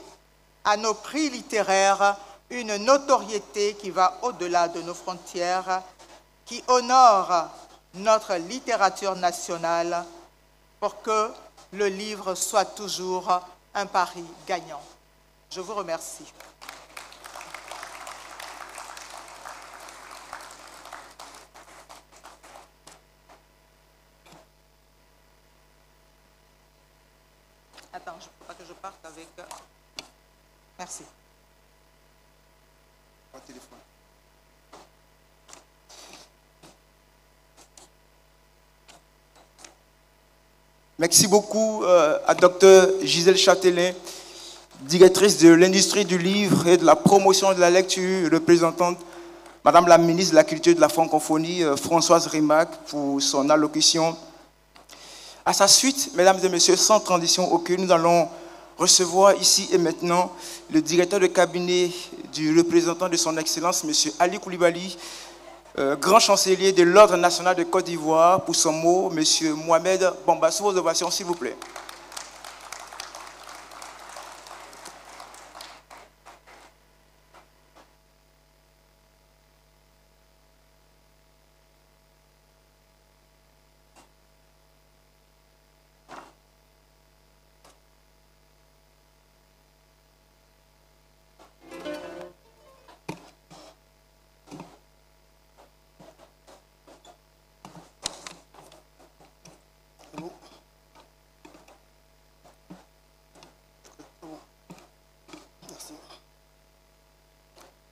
à nos prix littéraires une notoriété qui va au-delà de nos frontières, qui honore notre littérature nationale pour que le livre soit toujours un pari gagnant. Je vous remercie. Attends, je ne veux pas que je parte avec... Merci. Au téléphone. Merci beaucoup à Dr Gisèle Châtelain, directrice de l'industrie du livre et de la promotion de la lecture, représentante Madame la ministre de la Culture et de la Francophonie, Françoise Rimac, pour son allocution. À sa suite, mesdames et messieurs, sans transition aucune, nous allons recevoir ici et maintenant le directeur de cabinet du représentant de son Excellence, M. Ali Koulibaly, grand chancelier de l'Ordre national de Côte d'Ivoire, pour son mot, M. Mohamed Bamba. Sous vos ovations, s'il vous plaît.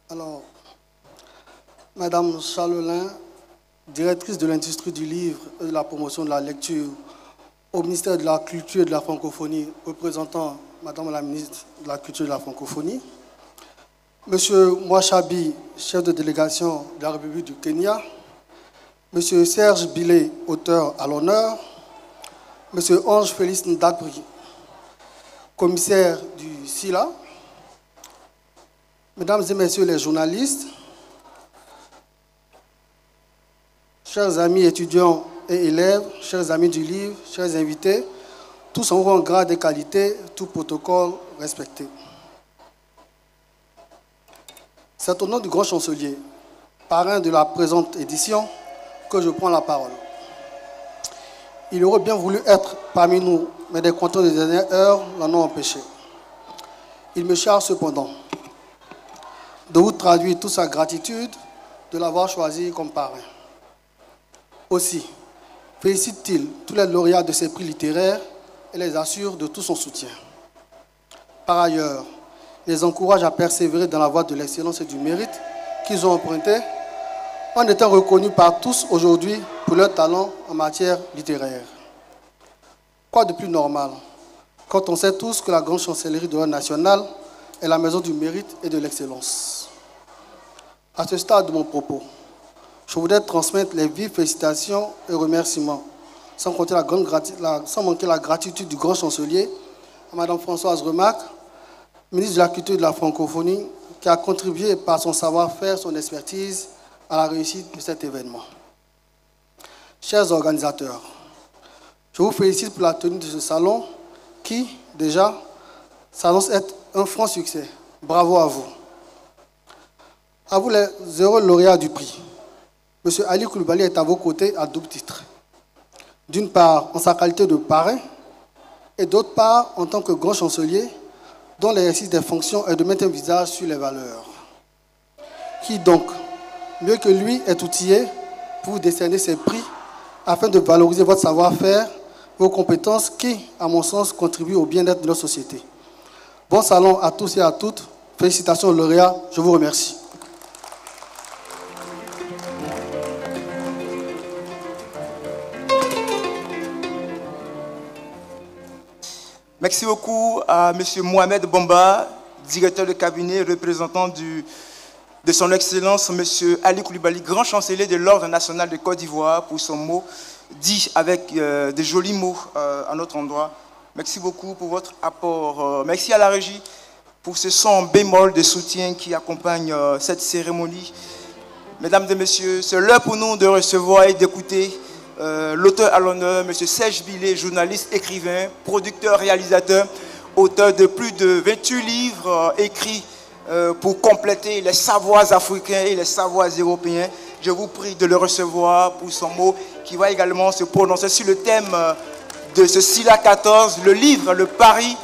Alors, Madame Châtelain, directrice de l'industrie du livre et de la promotion de la lecture au ministère de la Culture et de la Francophonie, représentant Madame la ministre de la Culture et de la Francophonie, Monsieur Mouachabi, chef de délégation de la République du Kenya, Monsieur Serge Billet, auteur à l'honneur, Monsieur Ange Félix Ndakri, commissaire du SILA, Mesdames et Messieurs les journalistes, chers amis étudiants et élèves, chers amis du livre, chers invités, tous en rang, grade et qualité, tout protocole respecté. C'est au nom du grand chancelier, parrain de la présente édition, que je prends la parole. Il aurait bien voulu être parmi nous, mais des contraintes de dernière heure l'en ont empêché. Il me charge cependant de vous traduire toute sa gratitude de l'avoir choisi comme parrain. Aussi, félicite-t-il tous les lauréats de ces prix littéraires et les assure de tout son soutien. Par ailleurs, les encourage à persévérer dans la voie de l'excellence et du mérite qu'ils ont emprunté en étant reconnus par tous aujourd'hui pour leur talent en matière littéraire. Quoi de plus normal quand on sait tous que la grande chancellerie de l'Ordre national est la maison du mérite et de l'excellence. À ce stade de mon propos, je voudrais transmettre les vives félicitations et remerciements, sans manquer la gratitude du grand chancelier, à Mme Françoise Rimac, ministre de la Culture et de la Francophonie, qui a contribué par son savoir-faire, son expertise à la réussite de cet événement. Chers organisateurs, je vous félicite pour la tenue de ce salon qui, déjà, s'annonce être un franc succès. Bravo à vous. À vous les heureux lauréats du prix. M. Ali Koulibaly est à vos côtés à double titre. D'une part, en sa qualité de parrain, et d'autre part, en tant que grand chancelier, dont l'exercice des fonctions est de mettre un visage sur les valeurs. Qui donc, mieux que lui, est outillé pour vous décerner ces prix afin de valoriser votre savoir-faire, vos compétences qui, à mon sens, contribuent au bien-être de notre société. Bon salon à tous et à toutes. Félicitations aux lauréats. Je vous remercie. Merci beaucoup à M. Mohamed Bamba, directeur de cabinet, représentant de son Excellence, M. Ali Koulibaly, grand chancelier de l'Ordre national de Côte d'Ivoire, pour son mot, dit avec des jolis mots à notre endroit. Merci beaucoup pour votre apport. Merci à la régie pour ce son bémol de soutien qui accompagne cette cérémonie. Mesdames et messieurs, c'est l'heure pour nous de recevoir et d'écouter l'auteur à l'honneur, M. Serge Billet, journaliste, écrivain, producteur, réalisateur, auteur de plus de 28 livres écrits pour compléter les savoirs africains et les savoirs européens. Je vous prie de le recevoir pour son mot qui va également se prononcer sur le thème de ce SILA 14, le livre, le pari,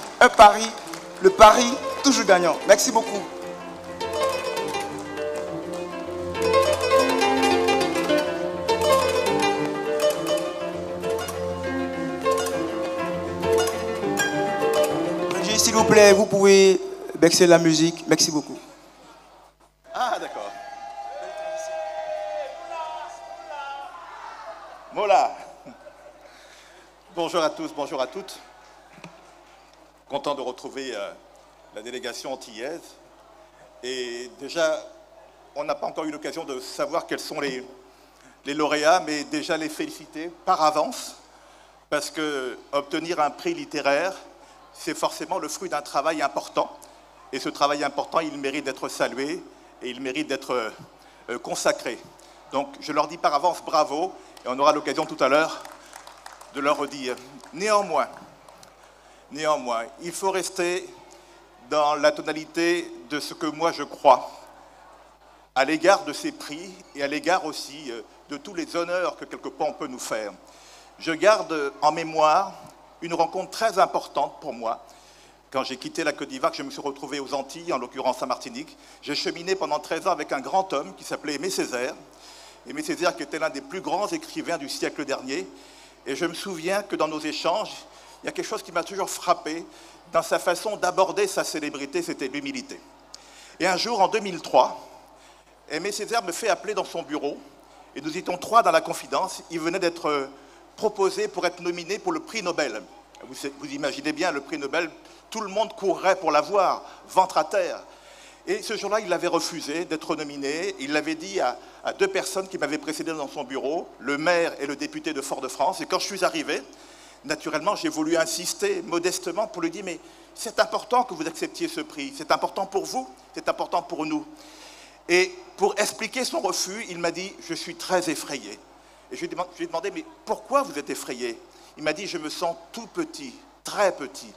le pari toujours gagnant. Merci beaucoup. S'il vous plaît, vous pouvez baisser la musique. Merci beaucoup. Ah, d'accord. Voilà. Bonjour à tous, bonjour à toutes. Content de retrouver la délégation antillaise. Et déjà, on n'a pas encore eu l'occasion de savoir quels sont les lauréats, mais déjà les féliciter par avance, parce que obtenir un prix littéraire, c'est forcément le fruit d'un travail important. Et ce travail important, il mérite d'être salué et il mérite d'être consacré. Donc, je leur dis par avance bravo, et on aura l'occasion tout à l'heure de leur redire. Néanmoins, il faut rester dans la tonalité de ce que moi je crois, à l'égard de ces prix et à l'égard aussi de tous les honneurs que quelque part on peut nous faire. Je garde en mémoire une rencontre très importante pour moi. Quand j'ai quitté la Côte d'Ivoire, que je me suis retrouvé aux Antilles, en l'occurrence à Martinique, j'ai cheminé pendant 13 ans avec un grand homme qui s'appelait Aimé Césaire. Aimé Césaire qui était l'un des plus grands écrivains du siècle dernier. Et je me souviens que dans nos échanges, il y a quelque chose qui m'a toujours frappé dans sa façon d'aborder sa célébrité, c'était l'humilité. Et un jour, en 2003, Aimé Césaire me fait appeler dans son bureau, et nous étions 3 dans la confidence. Il venait d'être proposé pour être nominé pour le prix Nobel. Vous imaginez bien, le prix Nobel, tout le monde courrait pour l'avoir, ventre à terre. Et ce jour-là, il avait refusé d'être nominé. Il l'avait dit à 2 personnes qui m'avaient précédé dans son bureau, le maire et le député de Fort-de-France. Et quand je suis arrivé, naturellement, j'ai voulu insister modestement pour lui dire « Mais c'est important que vous acceptiez ce prix. C'est important pour vous, c'est important pour nous. » Et pour expliquer son refus, il m'a dit « Je suis très effrayé. » Et je lui ai demandé « Mais pourquoi vous êtes effrayé ?» Il m'a dit « Je me sens tout petit, très petit. »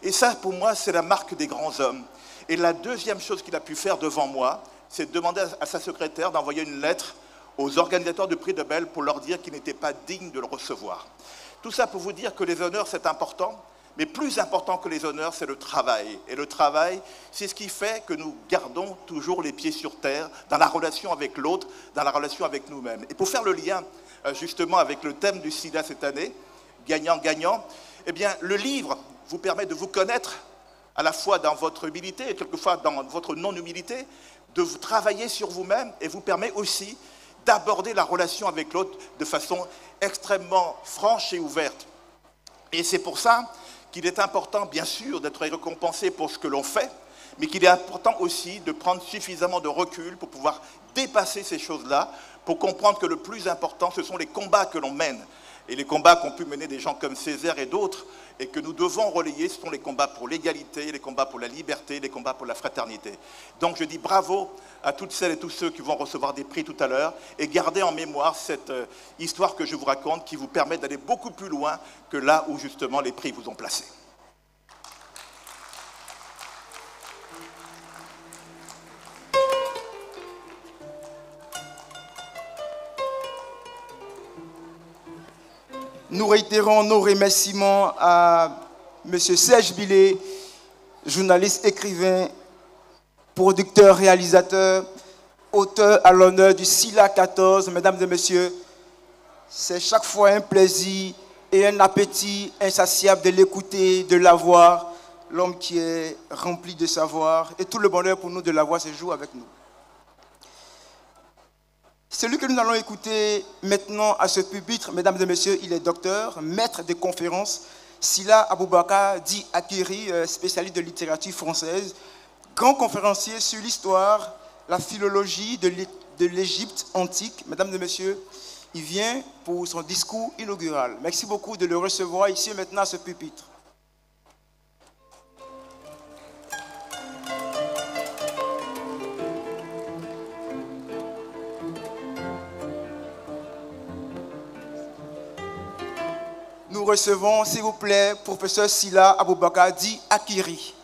Et ça, pour moi, c'est la marque des grands hommes. Et la deuxième chose qu'il a pu faire devant moi, c'est de demander à sa secrétaire d'envoyer une lettre aux organisateurs du prix Nobel pour leur dire qu'ils n'étaient pas dignes de le recevoir. Tout ça pour vous dire que les honneurs, c'est important, mais plus important que les honneurs, c'est le travail. Et le travail, c'est ce qui fait que nous gardons toujours les pieds sur terre dans la relation avec l'autre, dans la relation avec nous-mêmes. Et pour faire le lien, justement, avec le thème du SIDA cette année, gagnant-gagnant, eh bien, le livre vous permet de vous connaître à la fois dans votre humilité et quelquefois dans votre non-humilité, de vous travailler sur vous-même et vous permet aussi d'aborder la relation avec l'autre de façon extrêmement franche et ouverte. Et c'est pour ça qu'il est important, bien sûr, d'être récompensé pour ce que l'on fait, mais qu'il est important aussi de prendre suffisamment de recul pour pouvoir dépasser ces choses-là, pour comprendre que le plus important, ce sont les combats que l'on mène. Et les combats qu'ont pu mener des gens comme Césaire et d'autres, et que nous devons relayer, ce sont les combats pour l'égalité, les combats pour la liberté, les combats pour la fraternité. Donc je dis bravo à toutes celles et tous ceux qui vont recevoir des prix tout à l'heure, et gardez en mémoire cette histoire que je vous raconte, qui vous permet d'aller beaucoup plus loin que là où justement les prix vous ont placé. Nous réitérons nos remerciements à M. Serge Billet, journaliste, écrivain, producteur, réalisateur, auteur à l'honneur du SILA 14. Mesdames et messieurs, c'est chaque fois un plaisir et un appétit insatiable de l'écouter, de l'avoir, l'homme qui est rempli de savoir, et tout le bonheur pour nous de l'avoir ce jour avec nous. Celui que nous allons écouter maintenant à ce pupitre, mesdames et messieurs, il est docteur, maître de conférences, Sila Aboubakar, dit Akiri, spécialiste de littérature française, grand conférencier sur l'histoire, la philologie de l'Égypte antique. Mesdames et messieurs, il vient pour son discours inaugural. Merci beaucoup de le recevoir ici maintenant à ce pupitre. recevons, s'il vous plaît, professeur Sila Aboubakar dit Akiri.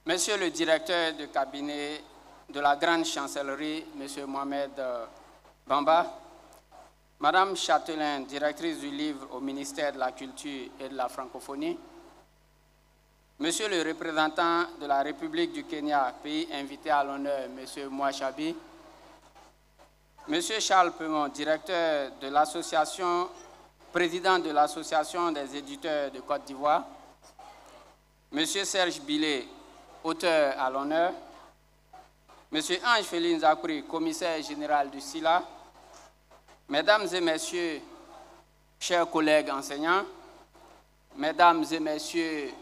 Monsieur le directeur de cabinet de la Grande Chancellerie, Monsieur Mohamed Bamba, Madame Châtelain, directrice du livre au ministère de la Culture et de la Francophonie, Monsieur le représentant de la République du Kenya, pays invité à l'honneur, Monsieur Mouachabi, Monsieur Charles Pemont, directeur de l'association, président de l'Association des éditeurs de Côte d'Ivoire, Monsieur Serge Billet, auteur à l'honneur, Monsieur Ange Féline Zakouri, commissaire général du SILA, Mesdames et Messieurs, chers collègues enseignants, Mesdames et Messieurs,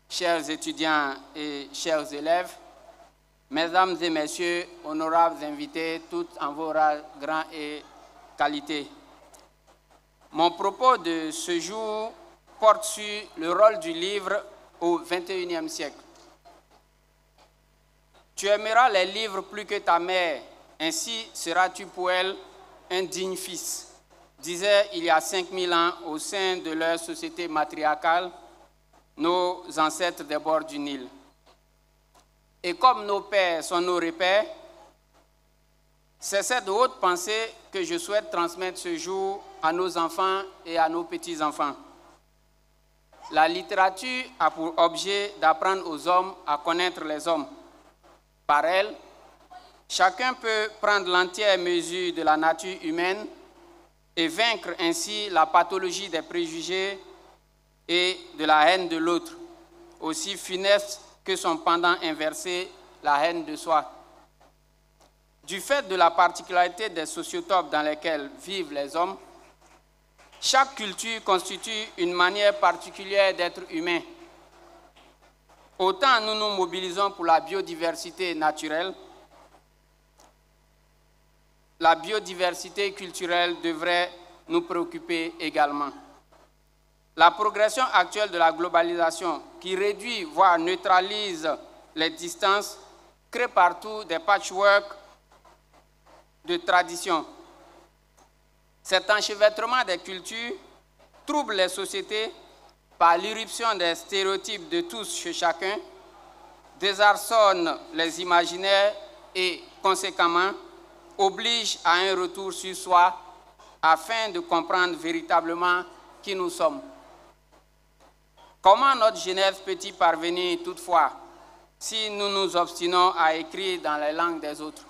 chers étudiants et chers élèves, Mesdames et Messieurs, honorables invités, toutes en vos rangs et qualités. Mon propos de ce jour porte sur le rôle du livre au XXIe siècle. Tu aimeras les livres plus que ta mère, ainsi seras-tu pour elle un digne fils, disaient il y a 5000 ans au sein de leur société matriarcale nos ancêtres des bords du Nil. Et comme nos pères sont nos repères, c'est cette haute pensée que je souhaite transmettre ce jour à nos enfants et à nos petits-enfants. La littérature a pour objet d'apprendre aux hommes à connaître les hommes. Par elle, chacun peut prendre l'entière mesure de la nature humaine et vaincre ainsi la pathologie des préjugés et de la haine de l'autre, aussi funeste que son pendant inversé, la haine de soi. Du fait de la particularité des sociotopes dans lesquels vivent les hommes, chaque culture constitue une manière particulière d'être humain. Autant nous nous mobilisons pour la biodiversité naturelle, la biodiversité culturelle devrait nous préoccuper également. La progression actuelle de la globalisation, qui réduit, voire neutralise les distances, crée partout des patchworks de traditions. Cet enchevêtrement des cultures trouble les sociétés par l'irruption des stéréotypes de tous chez chacun, désarçonne les imaginaires et, conséquemment, oblige à un retour sur soi afin de comprendre véritablement qui nous sommes. Comment notre jeunesse peut-il parvenir toutefois si nous nous obstinons à écrire dans les langues des autres?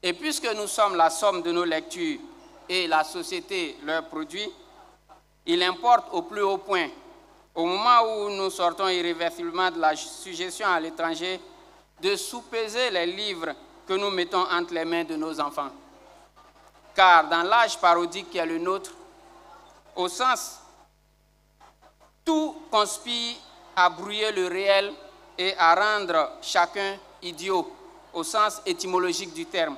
Et puisque nous sommes la somme de nos lectures et la société leur produit, il importe au plus haut point, au moment où nous sortons irréversiblement de la suggestion à l'étranger, de sous-peser les livres que nous mettons entre les mains de nos enfants. Car dans l'âge parodique qui est le nôtre, au sens, tout conspire à brouiller le réel et à rendre chacun idiot, au sens étymologique du terme.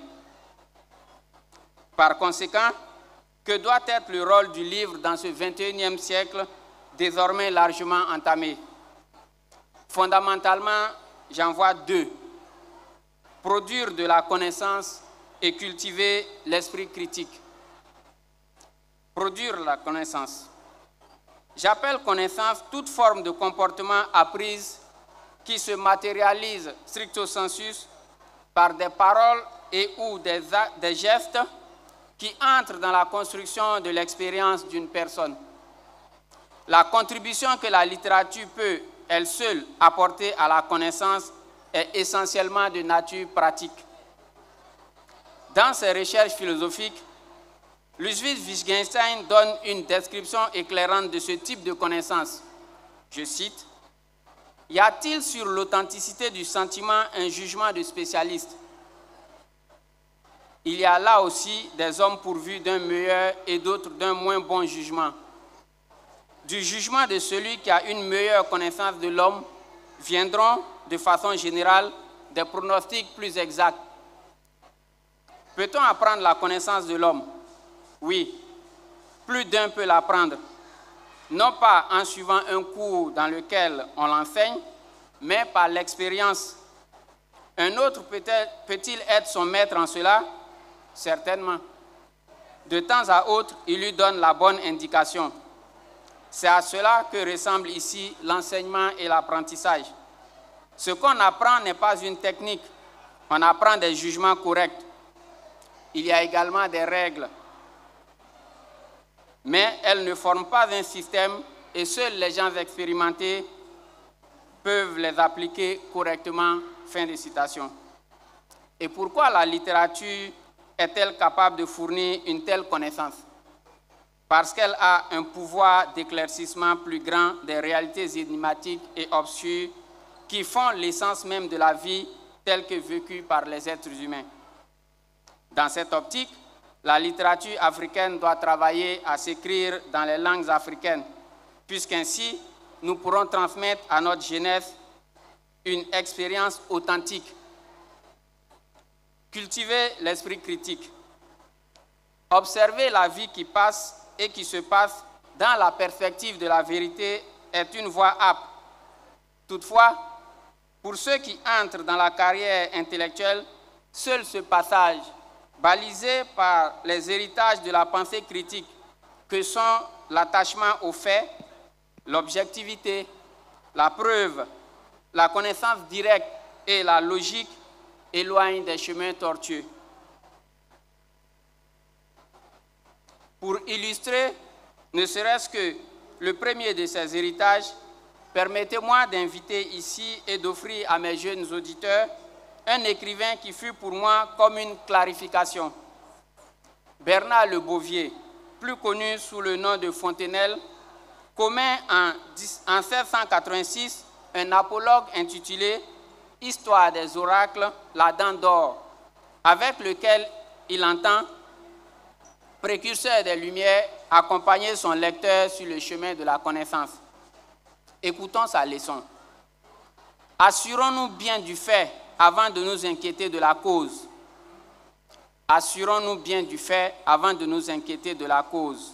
Par conséquent, que doit être le rôle du livre dans ce XXIe siècle désormais largement entamé? Fondamentalement, j'en vois deux. Produire de la connaissance et cultiver l'esprit critique. Produire la connaissance. J'appelle connaissance toute forme de comportement apprise qui se matérialise stricto sensus par des paroles et ou des gestes qui entrent dans la construction de l'expérience d'une personne. La contribution que la littérature peut, elle seule, apporter à la connaissance est essentiellement de nature pratique. Dans ses recherches philosophiques, Ludwig Wittgenstein donne une description éclairante de ce type de connaissance. Je cite, « Y a-t-il sur l'authenticité du sentiment un jugement de spécialiste? Il y a là aussi des hommes pourvus d'un meilleur et d'autres d'un moins bon jugement. Du jugement de celui qui a une meilleure connaissance de l'homme viendront, de façon générale, des pronostics plus exacts. Peut-on apprendre la connaissance de l'homme? Oui, plus d'un peut l'apprendre, non pas en suivant un cours dans lequel on l'enseigne, mais par l'expérience. Un autre peut-il être son maître en cela? Certainement. De temps à autre, il lui donne la bonne indication. C'est à cela que ressemble ici l'enseignement et l'apprentissage. Ce qu'on apprend n'est pas une technique, on apprend des jugements corrects. Il y a également des règles, mais elles ne forment pas un système et seuls les gens expérimentés peuvent les appliquer correctement. Fin de citation. Et pourquoi la littérature est-elle capable de fournir une telle connaissance? Parce qu'elle a un pouvoir d'éclaircissement plus grand des réalités énigmatiques et obscures qui font l'essence même de la vie telle que vécue par les êtres humains. Dans cette optique, la littérature africaine doit travailler à s'écrire dans les langues africaines, puisqu'ainsi nous pourrons transmettre à notre jeunesse une expérience authentique. Cultiver l'esprit critique. Observer la vie qui passe et qui se passe dans la perspective de la vérité est une voie âpre. Toutefois, pour ceux qui entrent dans la carrière intellectuelle, seul ce passage, balisé par les héritages de la pensée critique, que sont l'attachement aux faits, l'objectivité, la preuve, la connaissance directe et la logique, éloigne des chemins tortueux. Pour illustrer, ne serait-ce que le premier de ces héritages, permettez-moi d'inviter ici et d'offrir à mes jeunes auditeurs un écrivain qui fut pour moi comme une clarification. Bernard Le Bovier, plus connu sous le nom de Fontenelle, commet en 1686 un apologue intitulé « Histoire des oracles, la dent d'or », avec lequel il entend, précurseur des Lumières, accompagner son lecteur sur le chemin de la connaissance. Écoutons sa leçon. Assurons-nous bien du fait avant de nous inquiéter de la cause. Assurons-nous bien du fait avant de nous inquiéter de la cause.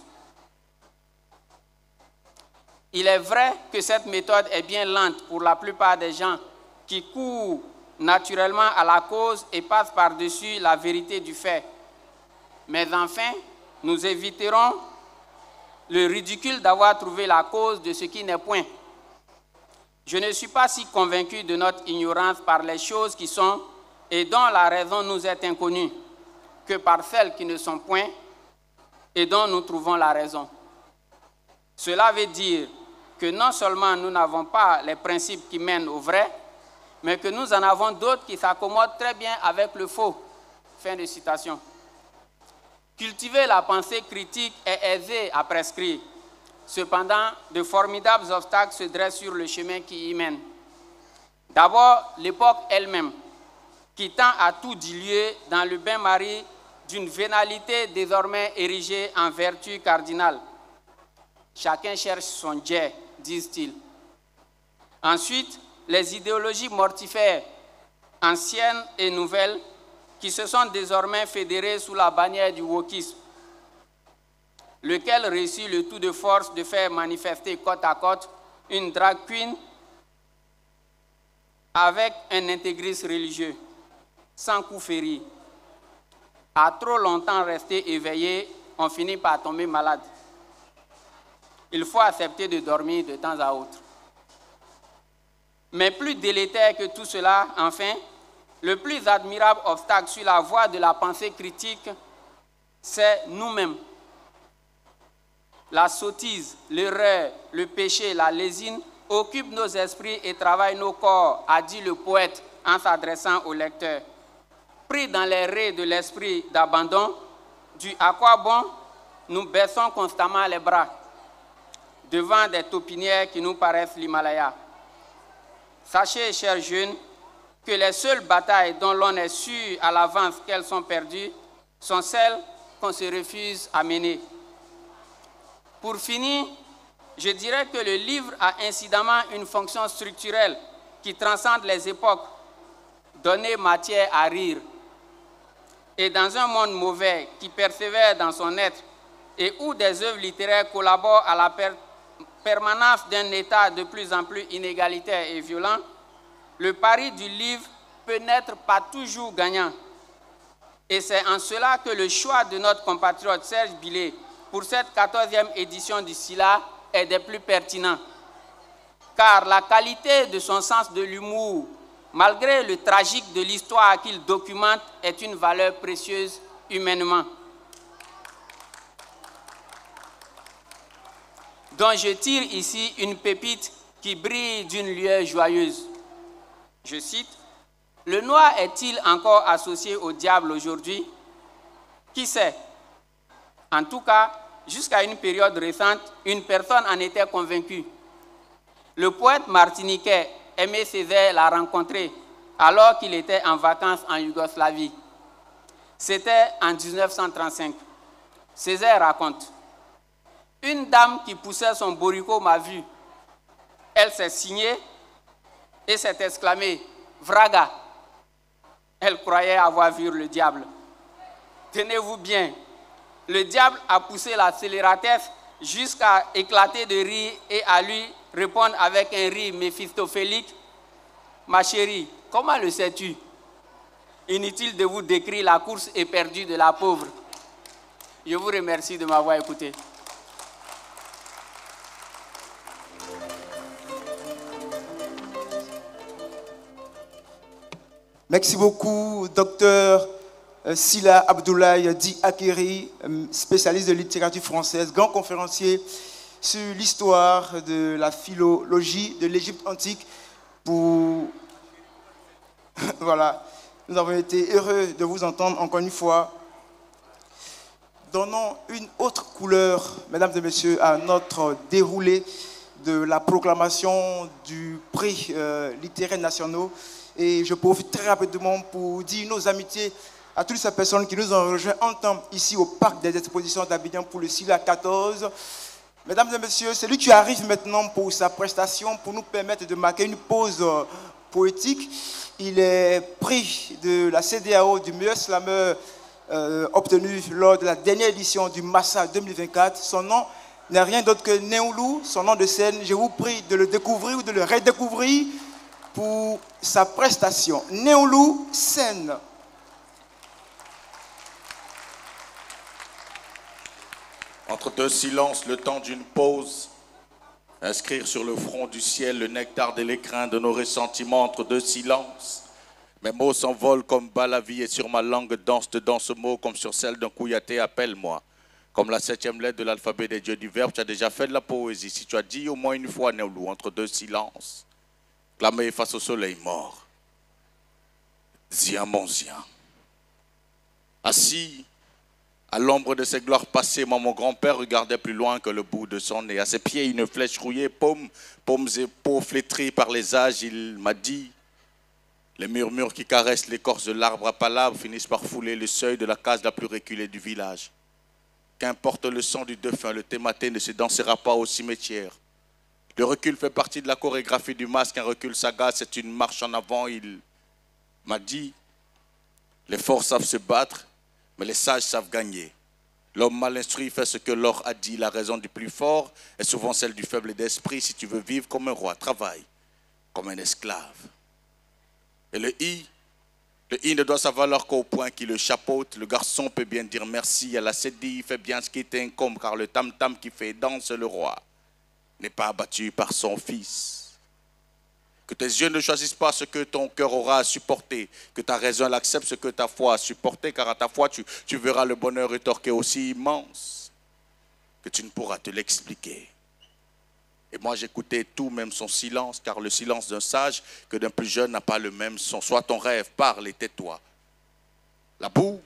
Il est vrai que cette méthode est bien lente pour la plupart des gens qui courent naturellement à la cause et passent par-dessus la vérité du fait. Mais enfin, nous éviterons le ridicule d'avoir trouvé la cause de ce qui n'est point. Je ne suis pas si convaincu de notre ignorance par les choses qui sont et dont la raison nous est inconnue que par celles qui ne sont point et dont nous trouvons la raison. Cela veut dire que non seulement nous n'avons pas les principes qui mènent au vrai, mais que nous en avons d'autres qui s'accommodent très bien avec le faux. Fin de citation. Cultiver la pensée critique est aisé à prescrire. Cependant, de formidables obstacles se dressent sur le chemin qui y mène. D'abord, l'époque elle-même, qui tend à tout diluer dans le bain-marie d'une vénalité désormais érigée en vertu cardinale. Chacun cherche son jet, disent-ils. Ensuite, les idéologies mortifères, anciennes et nouvelles, qui se sont désormais fédérées sous la bannière du wokisme, lequel réussit le tout de force de faire manifester côte à côte une drag queen avec un intégriste religieux, sans coup féri. À trop longtemps rester éveillé, on finit par tomber malade. Il faut accepter de dormir de temps à autre. Mais plus délétère que tout cela, enfin, le plus admirable obstacle sur la voie de la pensée critique, c'est nous-mêmes. La sottise, l'erreur, le péché, la lésine occupent nos esprits et travaillent nos corps, a dit le poète en s'adressant au lecteur. Pris dans les raies de l'esprit d'abandon, du à quoi bon, nous baissons constamment les bras devant des taupinières qui nous paraissent l'Himalaya. Sachez, chers jeunes, que les seules batailles dont l'on est sûr à l'avance qu'elles sont perdues sont celles qu'on se refuse à mener. Pour finir, je dirais que le livre a incidemment une fonction structurelle qui transcende les époques, donner matière à rire. Et dans un monde mauvais qui persévère dans son être et où des œuvres littéraires collaborent à la permanence d'un état de plus en plus inégalitaire et violent, le pari du livre peut n'être pas toujours gagnant. Et c'est en cela que le choix de notre compatriote Serge Billet pour cette 14e édition du SILA est des plus pertinents. Car la qualité de son sens de l'humour, malgré le tragique de l'histoire qu'il documente, est une valeur précieuse humainement. Donc je tire ici une pépite qui brille d'une lueur joyeuse. Je cite, « Le noir est-il encore associé au diable aujourd'hui? Qui sait? En tout cas, jusqu'à une période récente, une personne en était convaincue. Le poète martiniquais Aimé Césaire l'a rencontré alors qu'il était en vacances en Yougoslavie. C'était en 1935. Césaire raconte, « Une dame qui poussait son bourricot m'a vu. Elle s'est signée et s'est exclamée, « Vraga !» Elle croyait avoir vu le diable. Tenez-vous bien, le diable a poussé l'accélérateur jusqu'à éclater de rire et à lui répondre avec un rire méphistophélique. « Ma chérie, comment le sais-tu? Inutile de vous décrire la course éperdue de la pauvre. » Je vous remercie de m'avoir écouté. Merci beaucoup, docteur Sila Abdoulaye Di Akeri, spécialiste de littérature française, grand conférencier sur l'histoire de la philologie de l'Égypte antique. Voilà, nous avons été heureux de vous entendre encore une fois. Donnons une autre couleur, mesdames et messieurs, à notre déroulé de la proclamation du prix littéraire nationaux. Et je profite très rapidement pour dire nos amitiés à toutes ces personnes qui nous ont rejoints en temps ici au Parc des Expositions d'Abidjan pour le SILA 14. Mesdames et messieurs, c'est lui qui arrive maintenant pour sa prestation, pour nous permettre de marquer une pause poétique. Il est prix de la CEDEAO du meilleur slameur obtenu lors de la dernière édition du Massa 2024. Son nom n'est rien d'autre que Néoulou, son nom de scène. Je vous prie de le découvrir ou de le redécouvrir pour sa prestation. Néoulou, scène. Entre deux silences, le temps d'une pause. Inscrire sur le front du ciel le nectar de l'écrin de nos ressentiments entre deux silences. Mes mots s'envolent comme bas la vie et sur ma langue danse dedans ce mot comme sur celle d'un couillaté, appelle-moi. Comme la 7e lettre de l'alphabet des dieux du verbe, tu as déjà fait de la poésie. Si tu as dit au moins une fois, Néoulou, entre deux silences, clamé face au soleil mort. Zia mon zia. Assis à l'ombre de ses gloires passées, moi, mon grand-père regardait plus loin que le bout de son nez. À ses pieds, une flèche rouillée, paumes et peaux flétries par les âges. Il m'a dit, les murmures qui caressent l'écorce de l'arbre à palabre finissent par fouler le seuil de la case la plus reculée du village. Qu'importe le sang du défunt, le thématé ne se dansera pas au cimetière. Le recul fait partie de la chorégraphie du masque. Un recul sagace, c'est une marche en avant. Il m'a dit, les forts savent se battre, mais les sages savent gagner. L'homme mal instruit fait ce que l'or a dit. La raison du plus fort est souvent celle du faible d'esprit. Si tu veux vivre comme un roi, travaille comme un esclave. Et le i ne doit sa valeur qu'au point qui le chapeaute. Le garçon peut bien dire merci à la cédille. Il fait bien ce qui t'incombe, car le tam-tam qui fait danse le roi n'est pas abattu par son fils. Que tes yeux ne choisissent pas ce que ton cœur aura à supporter. Que ta raison accepte ce que ta foi a supporté, car à ta foi, tu verras le bonheur rétorqué aussi immense que tu ne pourras te l'expliquer. Et moi, j'écoutais tout, même son silence, car le silence d'un sage que d'un plus jeune n'a pas le même son. Soit ton rêve, parle et tais-toi. La boue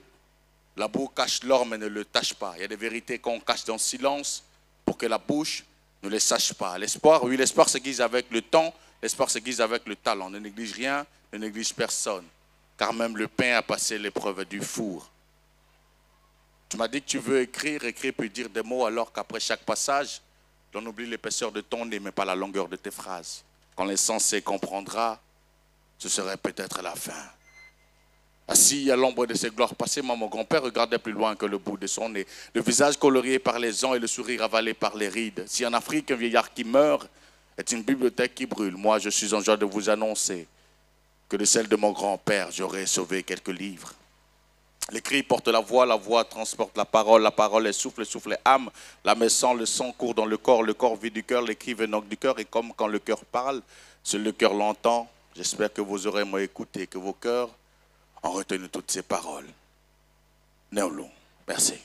cache l'or, mais ne le tâche pas. Il y a des vérités qu'on cache dans le silence pour que la bouche ne les sache pas. L'espoir, oui, l'espoir s'aiguise avec le temps. L'espoir s'aiguise avec le talent. Ne néglige rien, ne néglige personne. Car même le pain a passé l'épreuve du four. Tu m'as dit que tu veux écrire puis dire des mots alors qu'après chaque passage, l'on oublie l'épaisseur de ton nez mais pas la longueur de tes phrases. Quand l'insensé comprendra, ce serait peut-être la fin. Assis à l'ombre de ses gloires passées, mon grand-père regardait plus loin que le bout de son nez. Le visage colorié par les ans et le sourire avalé par les rides. Si en Afrique un vieillard qui meurt est une bibliothèque qui brûle, moi je suis en joie de vous annoncer que de celle de mon grand-père, j'aurais sauvé quelques livres. L'écrit porte la voix transporte la parole est souffle, le souffle est âme, l'âme est sang, le sang court dans le corps vit du cœur, l'écrit venant du cœur, et comme quand le cœur parle, seul le cœur l'entend. J'espère que vos oreilles m'ont écouté, que vos cœurs ont retenu toutes ces paroles. Néolou, merci.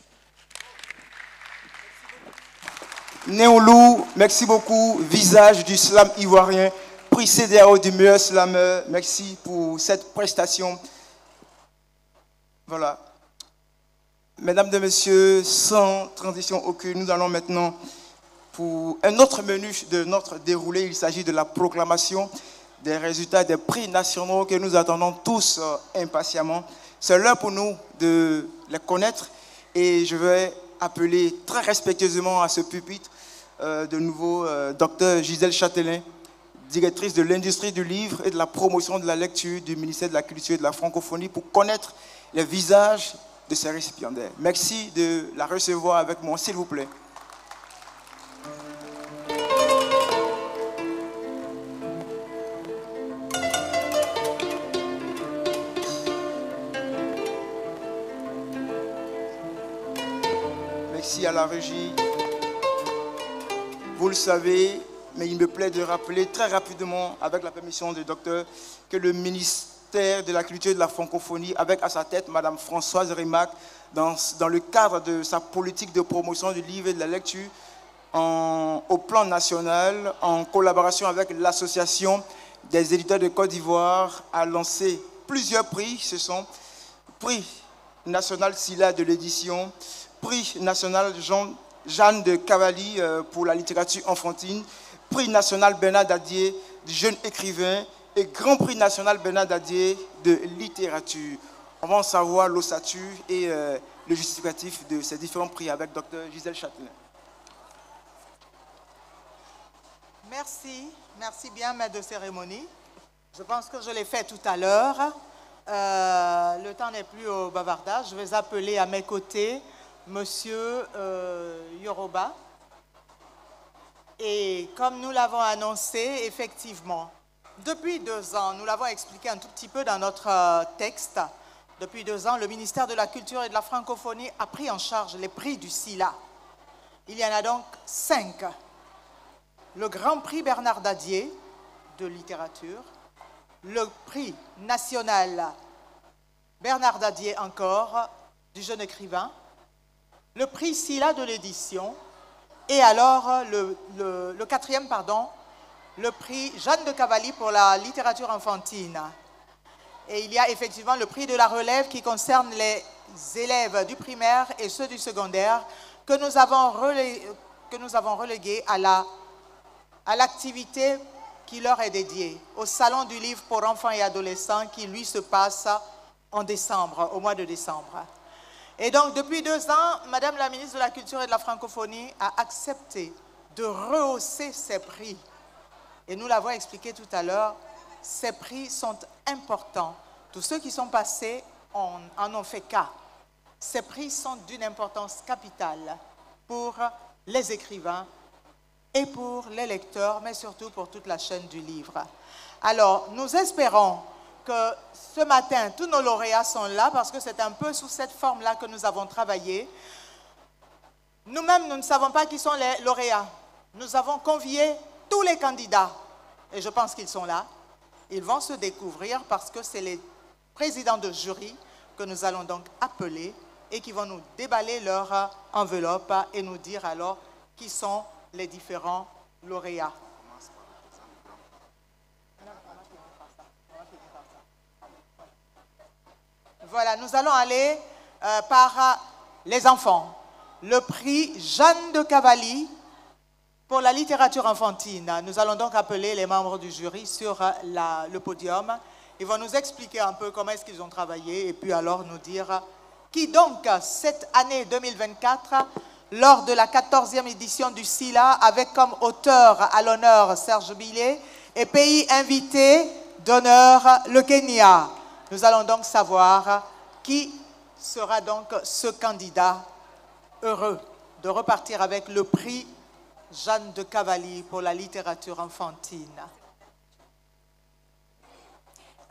Néolou, merci beaucoup, visage du slam ivoirien, prix CEDEAO du meilleur slameur, merci pour cette prestation. Voilà. Mesdames et messieurs, sans transition aucune, nous allons maintenant pour un autre menu de notre déroulé. Il s'agit de la proclamation des résultats des prix nationaux que nous attendons tous impatiemment. C'est l'heure pour nous de les connaître et je vais appeler très respectueusement à ce pupitre de nouveau Dr Gisèle Châtelain, directrice de l'industrie du livre et de la promotion de la lecture du ministère de la Culture et de la Francophonie, pour connaître les visages de ces récipiendaires. Merci de la recevoir avec moi, s'il vous plaît. Merci à la régie. Vous le savez, mais il me plaît de rappeler très rapidement, avec la permission du docteur, que le ministère de la Culture et de la Francophonie, avec à sa tête Mme Françoise Rimac, dans le cadre de sa politique de promotion du livre et de la lecture, au plan national, en collaboration avec l'Association des éditeurs de Côte d'Ivoire, a lancé plusieurs prix. Ce sont prix national SILA de l'édition, prix national Jeanne de Cavalli pour la littérature enfantine, prix national Bernard Dadier du jeune écrivain et grand prix national Bernard Dadier de littérature. On va en savoir l'ossature et le justificatif de ces différents prix avec Dr Gisèle Châtelain. Merci, merci bien, maître de cérémonie. Je pense que je l'ai fait tout à l'heure. Le temps n'est plus au bavardage. Je vais appeler à mes côtés Monsieur Yoroba. Et comme nous l'avons annoncé, effectivement, depuis 2 ans, nous l'avons expliqué un tout petit peu dans notre texte, depuis 2 ans, le ministère de la Culture et de la Francophonie a pris en charge les prix du SILA. Il y en a donc 5. Le Grand Prix Bernard Dadier de littérature, le Prix national Bernard Dadier encore du jeune écrivain, le Prix SILA de l'édition, et alors le 4e, le Prix Jeanne de Cavalli pour la littérature enfantine. Et il y a effectivement le Prix de la relève qui concerne les élèves du primaire et ceux du secondaire que nous avons relégués à l'activité qui leur est dédiée, au Salon du livre pour enfants et adolescents qui, lui, se passe en décembre, au mois de décembre. Et donc, depuis 2 ans, Madame la ministre de la Culture et de la Francophonie a accepté de rehausser ces prix. Et nous l'avons expliqué tout à l'heure, ces prix sont importants. Tous ceux qui sont passés en ont fait cas. Ces prix sont d'une importance capitale pour les écrivains et pour les lecteurs, mais surtout pour toute la chaîne du livre. Alors, nous espérons que ce matin, tous nos lauréats sont là parce que c'est un peu sous cette forme-là que nous avons travaillé. Nous-mêmes, nous ne savons pas qui sont les lauréats. Nous avons convié tous les candidats et je pense qu'ils sont là. Ils vont se découvrir parce que c'est les présidents de jury que nous allons donc appeler et qui vont nous déballer leur enveloppe et nous dire alors qui sont les différents lauréats. Voilà, nous allons aller par les enfants. Le prix Jeanne de Cavalli pour la littérature enfantine. Nous allons donc appeler les membres du jury sur le podium. Ils vont nous expliquer un peu comment est-ce qu'ils ont travaillé et puis alors nous dire qui donc, cette année 2024, lors de la 14e édition du SILA, avec comme auteur à l'honneur Serge Billet et pays invité d'honneur le Kenya. Nous allons donc savoir qui sera donc ce candidat heureux de repartir avec le prix Jeanne de Cavalli pour la littérature enfantine.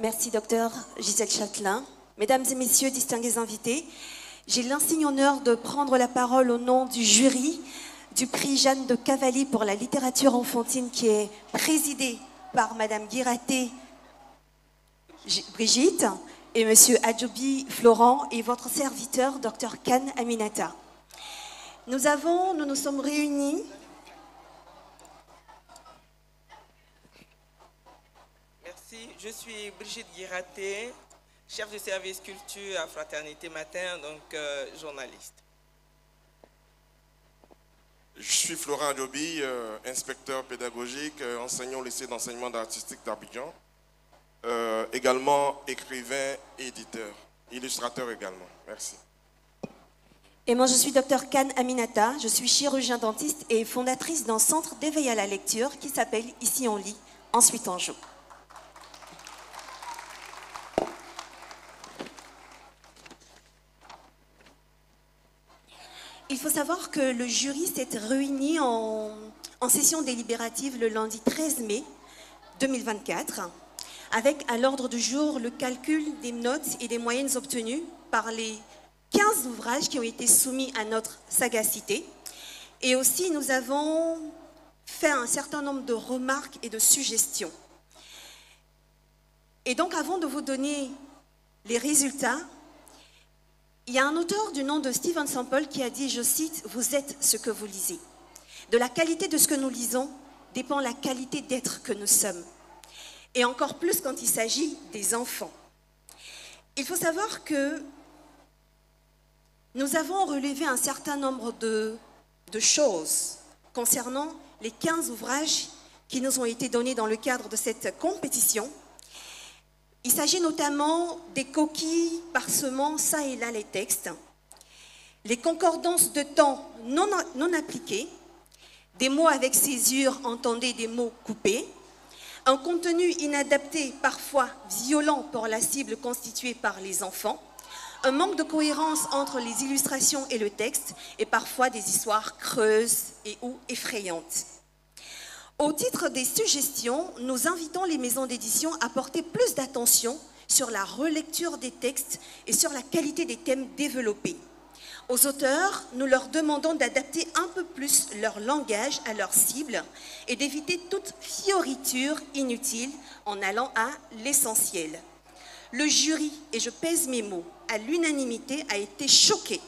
Merci, docteur Gisèle Châtelain. Mesdames et messieurs, distingués invités, j'ai l'insigne honneur de prendre la parole au nom du jury du prix Jeanne de Cavalli pour la littérature enfantine qui est présidé par Madame Guiraté Brigitte et Monsieur Adjobi Florent et votre serviteur, Dr Khan Aminata. Nous nous sommes réunis. Merci, je suis Brigitte Guiraté, chef de service culture à Fraternité Matin, donc journaliste. Je suis Florent Adjobi, inspecteur pédagogique, enseignant au lycée d'enseignement artistique d'Abidjan, également écrivain, éditeur, illustrateur également. Merci. Et moi, je suis Dr Khan Aminata, je suis chirurgien dentiste et fondatrice d'un centre d'éveil à la lecture qui s'appelle Ici on lit, ensuite on joue. Il faut savoir que le jury s'est réuni en session délibérative le lundi 13 mai 2024, avec à l'ordre du jour le calcul des notes et des moyennes obtenues par les 15 ouvrages qui ont été soumis à notre sagacité. Et aussi, nous avons fait un certain nombre de remarques et de suggestions. Et donc, avant de vous donner les résultats, il y a un auteur du nom de Steven Sample qui a dit, je cite, « Vous êtes ce que vous lisez. De la qualité de ce que nous lisons dépend la qualité d'être que nous sommes. Et encore plus quand il s'agit des enfants. » Il faut savoir que nous avons relevé un certain nombre de choses concernant les 15 ouvrages qui nous ont été donnés dans le cadre de cette compétition. Il s'agit notamment des coquilles parsemant ça et là les textes, les concordances de temps non appliquées, des mots avec césure, entendez des mots coupés, un contenu inadapté, parfois violent pour la cible constituée par les enfants, un manque de cohérence entre les illustrations et le texte, et parfois des histoires creuses et ou effrayantes. Au titre des suggestions, nous invitons les maisons d'édition à porter plus d'attention sur la relecture des textes et sur la qualité des thèmes développés. Aux auteurs, nous leur demandons d'adapter un peu plus leur langage à leur cible et d'éviter toute fioriture inutile en allant à l'essentiel. Le jury, et je pèse mes mots, à l'unanimité a été choqué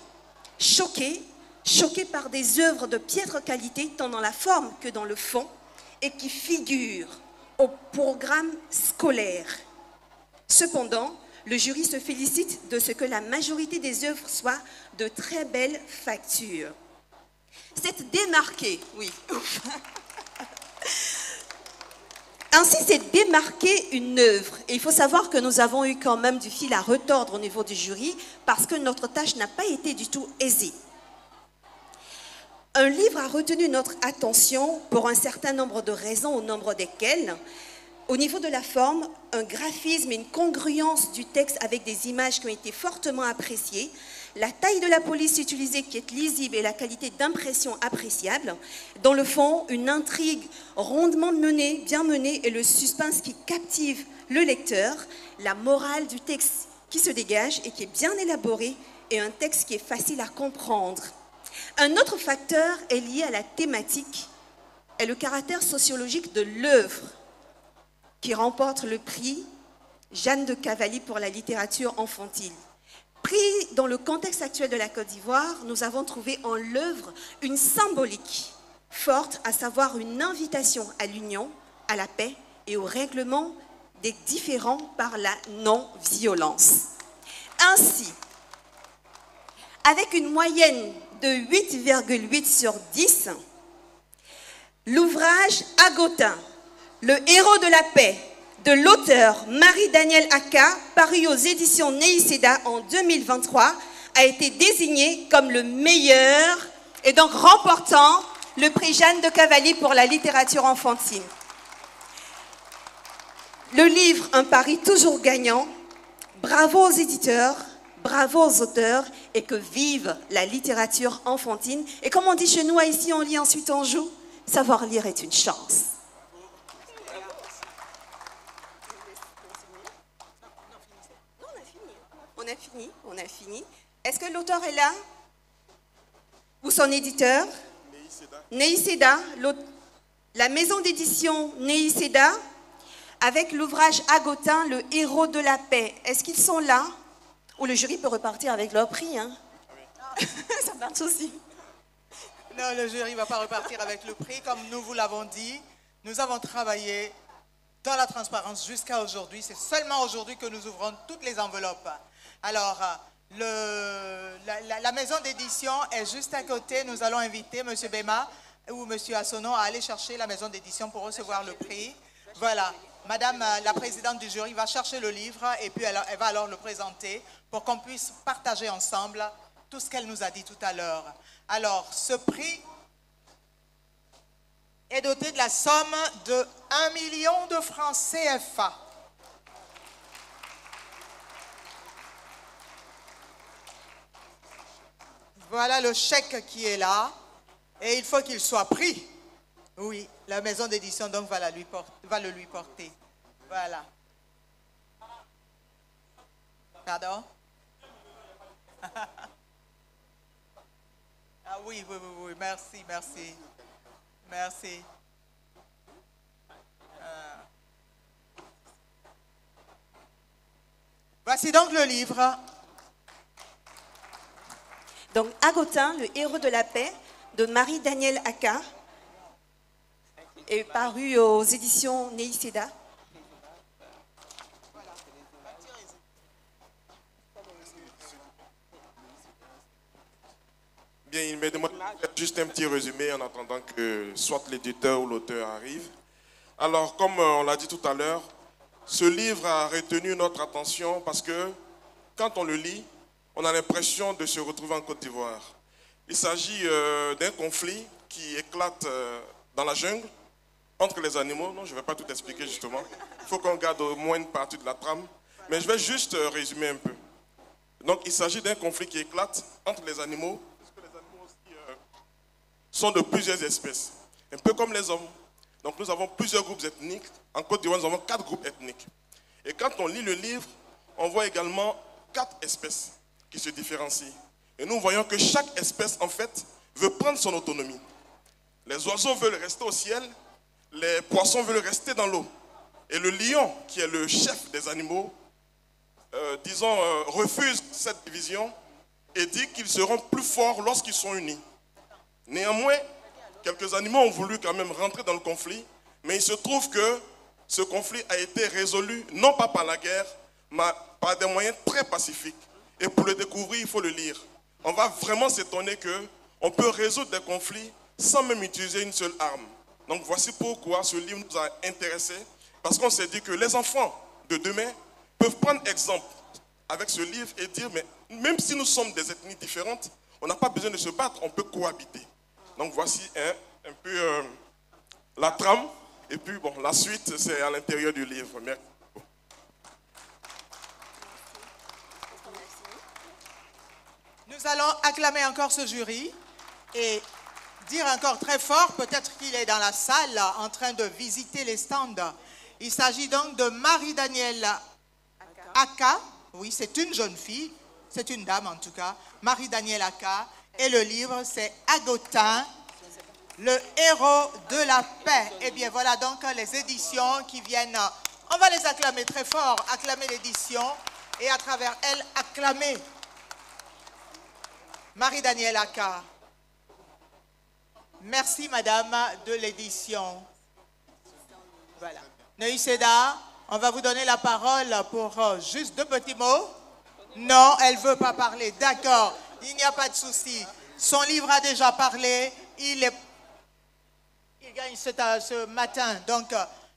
par des œuvres de piètre qualité tant dans la forme que dans le fond, et qui figure au programme scolaire. Cependant, le jury se félicite de ce que la majorité des œuvres soient de très belle facture. C'est démarqué, oui. Ainsi, c'est démarquer une œuvre. Et il faut savoir que nous avons eu quand même du fil à retordre au niveau du jury parce que notre tâche n'a pas été du tout aisée. Un livre a retenu notre attention pour un certain nombre de raisons, au nombre desquelles, au niveau de la forme, un graphisme et une congruence du texte avec des images qui ont été fortement appréciées, la taille de la police utilisée qui est lisible et la qualité d'impression appréciable. Dans le fond, une intrigue rondement menée, bien menée et le suspense qui captive le lecteur, la morale du texte qui se dégage et qui est bien élaboré et un texte qui est facile à comprendre. Un autre facteur est lié à la thématique et le caractère sociologique de l'œuvre qui remporte le prix Jeanne de Cavalli pour la littérature enfantine. Pris dans le contexte actuel de la Côte d'Ivoire, nous avons trouvé en l'œuvre une symbolique forte, à savoir une invitation à l'union, à la paix et au règlement des différends par la non-violence. Ainsi, avec une moyenne de 8,8 sur 10, l'ouvrage Agotin, le héros de la paix, de l'auteur Marie-Danielle Aka, paru aux éditions Neiseda en 2023, a été désigné comme le meilleur et donc remportant le prix Jeanne de Cavalli pour la littérature enfantine. Le livre, un pari toujours gagnant. Bravo aux éditeurs, bravo aux auteurs et que vive la littérature enfantine. Et comme on dit chez nous, ici on lit, ensuite on joue, savoir lire est une chance. On a fini. Est-ce que l'auteur est là? Ou son éditeur? Neïseda, la maison d'édition Neïseda, avec l'ouvrage Agotin, le héros de la paix. Est-ce qu'ils sont là? Ou le jury peut repartir avec leur prix, hein? Ça marche aussi. Non, le jury ne va pas repartir avec le prix. Comme nous vous l'avons dit, nous avons travaillé dans la transparence jusqu'à aujourd'hui. C'est seulement aujourd'hui que nous ouvrons toutes les enveloppes. Alors, la maison d'édition est juste à côté. Nous allons inviter M. Bema ou M. Assono à aller chercher la maison d'édition pour recevoir le prix. Voilà. Madame la présidente du jury va chercher le livre et puis elle va alors le présenter pour qu'on puisse partager ensemble tout ce qu'elle nous a dit tout à l'heure. Alors, ce prix est doté de la somme de 1 million de francs CFA. Voilà le chèque qui est là et il faut qu'il soit pris. Oui, la maison d'édition donc va le lui porter. Voilà. Pardon? Ah oui, merci. Merci. Voici donc le livre. Donc, Agotin, le héros de la paix, de Marie-Danielle Aka, est paru aux éditions Neïseda. Bien, il me demande juste un petit résumé en attendant que soit l'éditeur ou l'auteur arrive. Alors, comme on l'a dit tout à l'heure, ce livre a retenu notre attention parce que quand on le lit, on a l'impression de se retrouver en Côte d'Ivoire. Il s'agit d'un conflit qui éclate dans la jungle entre les animaux. Non, je ne vais pas tout expliquer justement. Il faut qu'on garde au moins une partie de la trame. Mais je vais juste résumer un peu. Donc, il s'agit d'un conflit qui éclate entre les animaux, parce que les animaux aussi sont de plusieurs espèces, un peu comme les hommes. Donc, nous avons plusieurs groupes ethniques. En Côte d'Ivoire, nous avons 4 groupes ethniques. Et quand on lit le livre, on voit également 4 espèces qui se différencient. Et nous voyons que chaque espèce, en fait, veut prendre son autonomie. Les oiseaux veulent rester au ciel, les poissons veulent rester dans l'eau. Et le lion, qui est le chef des animaux, refuse cette division et dit qu'ils seront plus forts lorsqu'ils sont unis. Néanmoins, quelques animaux ont voulu quand même rentrer dans le conflit, mais il se trouve que ce conflit a été résolu non pas par la guerre, mais par des moyens très pacifiques. Et pour le découvrir, il faut le lire. On va vraiment s'étonner qu'on peut résoudre des conflits sans même utiliser une seule arme. Donc voici pourquoi ce livre nous a intéressés, parce qu'on s'est dit que les enfants de demain peuvent prendre exemple avec ce livre et dire, mais même si nous sommes des ethnies différentes, on n'a pas besoin de se battre, on peut cohabiter. Donc voici un peu la trame, et puis bon, la suite c'est à l'intérieur du livre. Merci. Nous allons acclamer encore ce jury et dire encore très fort, peut-être qu'il est dans la salle en train de visiter les stands. Il s'agit donc de Marie-Danielle Aka. Oui, c'est une jeune fille, c'est une dame en tout cas. Marie-Danielle Aka. Et le livre, c'est Agotin, le héros de la paix. Eh bien, voilà donc les éditions qui viennent. On va les acclamer très fort, acclamer l'édition et à travers elle, acclamer Marie-Danielle Aka. Merci, madame, de l'édition. Voilà. Neïseda, on va vous donner la parole pour juste 2 petits mots. Non, elle ne veut pas parler. D'accord, il n'y a pas de souci. Son livre a déjà parlé. Il gagne ce matin donc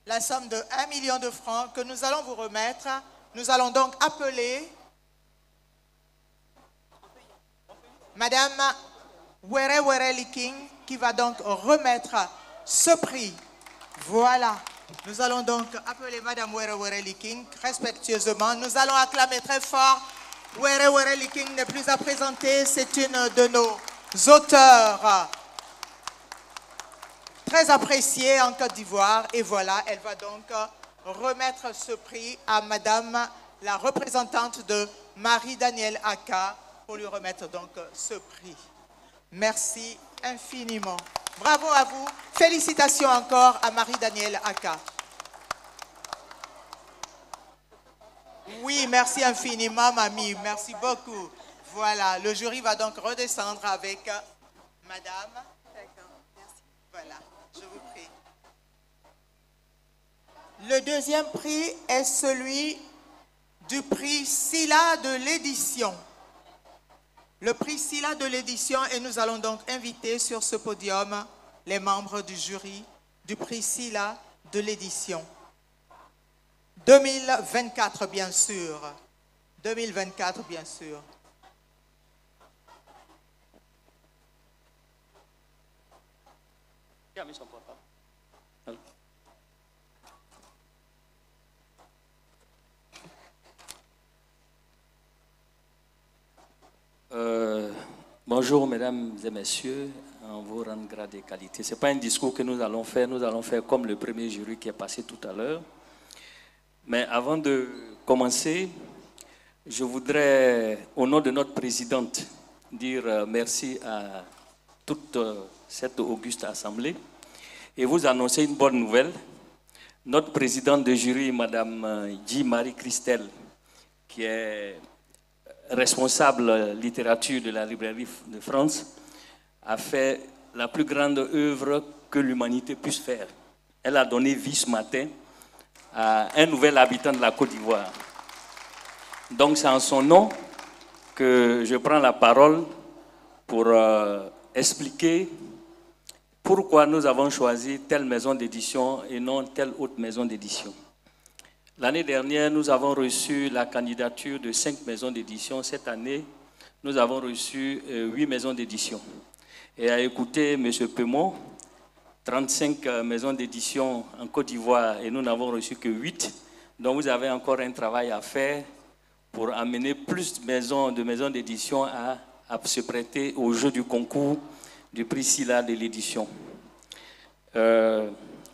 la somme de 1 million de francs que nous allons vous remettre. Nous allons donc appeler Madame Were Liking qui va donc remettre ce prix. Voilà. Nous allons donc appeler Madame Were Liking respectueusement. Nous allons acclamer très fort. Were Liking n'est plus à présenter. C'est une de nos auteurs très appréciée en Côte d'Ivoire. Et voilà, elle va donc remettre ce prix à Madame la représentante de Marie-Danielle Aka pour lui remettre donc ce prix. Merci infiniment. Bravo à vous. Félicitations encore à Marie-Danielle Aka. Oui, merci infiniment, mamie. Merci beaucoup. Voilà, le jury va donc redescendre avec madame. D'accord, merci. Voilà, je vous prie. Le deuxième prix est celui du prix SILA de l'édition. Le prix SILA de l'édition, et nous allons donc inviter sur ce podium les membres du jury du prix SILA de l'édition. 2024, bien sûr. 2024, bien sûr. Bonjour mesdames et messieurs, en vous rendre grade et qualité. Ce n'est pas un discours que nous allons faire comme le premier jury qui est passé tout à l'heure. Mais avant de commencer, je voudrais, au nom de notre présidente, dire merci à toute cette auguste assemblée et vous annoncer une bonne nouvelle. Notre présidente de jury, Madame J. Marie-Christelle, qui est responsable littérature de la librairie de France, a fait la plus grande œuvre que l'humanité puisse faire. Elle a donné vie ce matin à un nouvel habitant de la Côte d'Ivoire. Donc c'est en son nom que je prends la parole pour expliquer pourquoi nous avons choisi telle maison d'édition et non telle autre maison d'édition. L'année dernière, nous avons reçu la candidature de 5 maisons d'édition. Cette année, nous avons reçu 8 maisons d'édition. Et à écouter M. Pemont, 35 maisons d'édition en Côte d'Ivoire et nous n'avons reçu que 8. Donc vous avez encore un travail à faire pour amener plus de maisons d'édition à se prêter au jeu du concours du prix SILA de l'édition.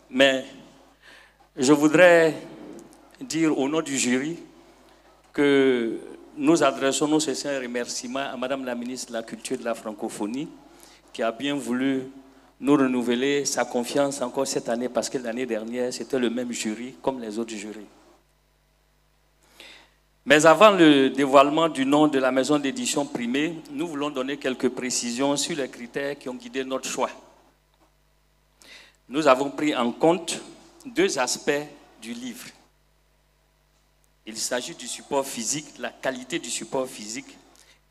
Mais je voudrais dire au nom du jury que nous adressons nos sincères remerciements à Madame la ministre de la Culture et de la Francophonie qui a bien voulu nous renouveler sa confiance encore cette année parce que l'année dernière, c'était le même jury comme les autres jurys. Mais avant le dévoilement du nom de la maison d'édition primée, nous voulons donner quelques précisions sur les critères qui ont guidé notre choix. Nous avons pris en compte 2 aspects du livre. Il s'agit du support physique, la qualité du support physique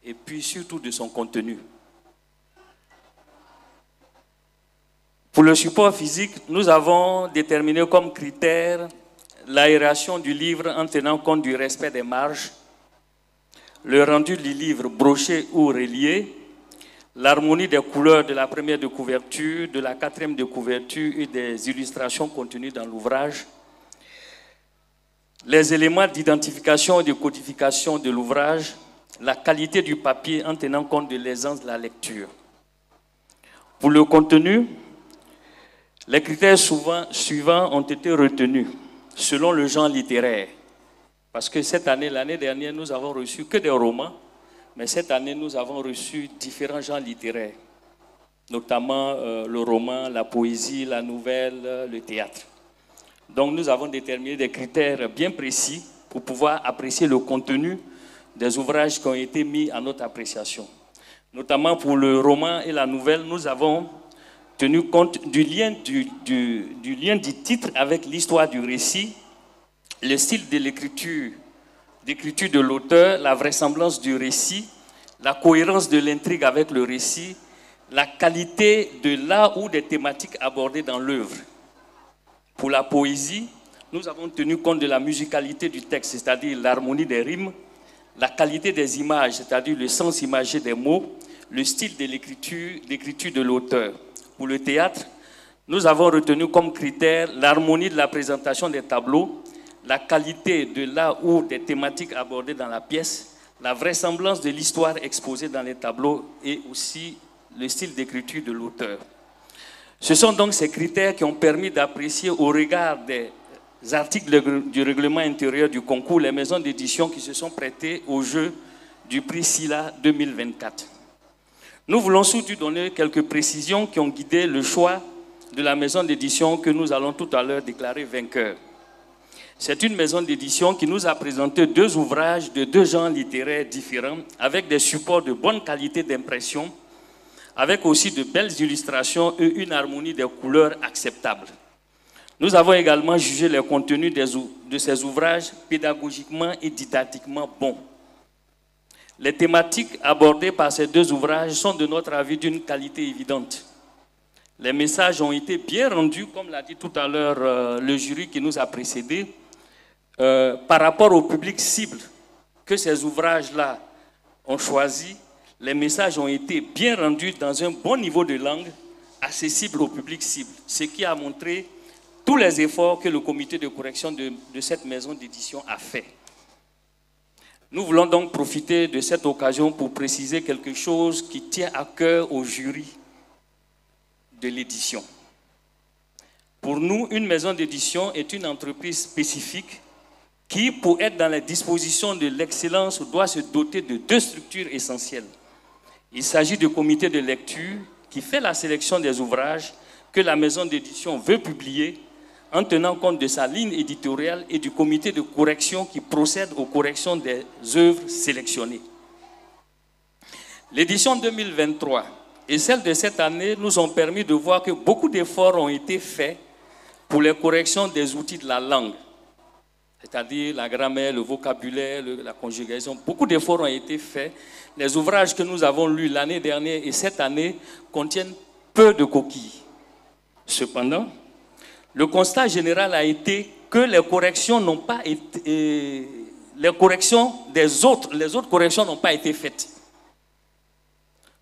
et puis surtout de son contenu. Pour le support physique, nous avons déterminé comme critère l'aération du livre en tenant compte du respect des marges, le rendu du livre broché ou relié, l'harmonie des couleurs de la première de couverture, de la 4e de couverture et des illustrations contenues dans l'ouvrage, les éléments d'identification et de codification de l'ouvrage, la qualité du papier en tenant compte de l'aisance de la lecture. Pour le contenu, les critères suivants ont été retenus selon le genre littéraire. Parce que cette année, l'année dernière, nous avons reçu que des romans, mais cette année, nous avons reçu différents genres littéraires, notamment le roman, la poésie, la nouvelle, le théâtre. Donc nous avons déterminé des critères bien précis pour pouvoir apprécier le contenu des ouvrages qui ont été mis à notre appréciation. Notamment pour le roman et la nouvelle, nous avons tenu compte du lien du titre avec l'histoire du récit, le style de l'écriture de l'auteur, la vraisemblance du récit, la cohérence de l'intrigue avec le récit, la qualité de l'art ou des thématiques abordées dans l'œuvre. Pour la poésie, nous avons tenu compte de la musicalité du texte, c'est-à-dire l'harmonie des rimes, la qualité des images, c'est-à-dire le sens imagé des mots, le style de l'écriture de l'auteur. Pour le théâtre, nous avons retenu comme critère l'harmonie de la présentation des tableaux, la qualité de l'art ou des thématiques abordées dans la pièce, la vraisemblance de l'histoire exposée dans les tableaux et aussi le style d'écriture de l'auteur. Ce sont donc ces critères qui ont permis d'apprécier au regard des articles du règlement intérieur du concours les maisons d'édition qui se sont prêtées au jeu du prix SILA 2024. Nous voulons surtout donner quelques précisions qui ont guidé le choix de la maison d'édition que nous allons tout à l'heure déclarer vainqueur. C'est une maison d'édition qui nous a présenté 2 ouvrages de 2 genres littéraires différents avec des supports de bonne qualité d'impression, avec aussi de belles illustrations et une harmonie des couleurs acceptable. Nous avons également jugé le contenu de ces ouvrages pédagogiquement et didactiquement bons. Les thématiques abordées par ces 2 ouvrages sont de notre avis d'une qualité évidente. Les messages ont été bien rendus, comme l'a dit tout à l'heure le jury qui nous a précédés, par rapport au public cible que ces ouvrages-là ont choisi. Les messages ont été bien rendus dans un bon niveau de langue, accessible au public cible, ce qui a montré tous les efforts que le comité de correction de cette maison d'édition a fait. Nous voulons donc profiter de cette occasion pour préciser quelque chose qui tient à cœur au jury de l'édition. Pour nous, une maison d'édition est une entreprise spécifique qui, pour être dans les dispositions de l'excellence, doit se doter de 2 structures essentielles. Il s'agit du comité de lecture qui fait la sélection des ouvrages que la maison d'édition veut publier en tenant compte de sa ligne éditoriale et du comité de correction qui procède aux corrections des œuvres sélectionnées. L'édition 2023 et celle de cette année nous ont permis de voir que beaucoup d'efforts ont été faits pour les corrections des outils de la langue, c'est-à-dire la grammaire, le vocabulaire, la conjugaison. Beaucoup d'efforts ont été faits. Les ouvrages que nous avons lus l'année dernière et cette année contiennent peu de coquilles. Cependant, le constat général a été que les corrections n'ont pas été, les autres corrections n'ont pas été faites.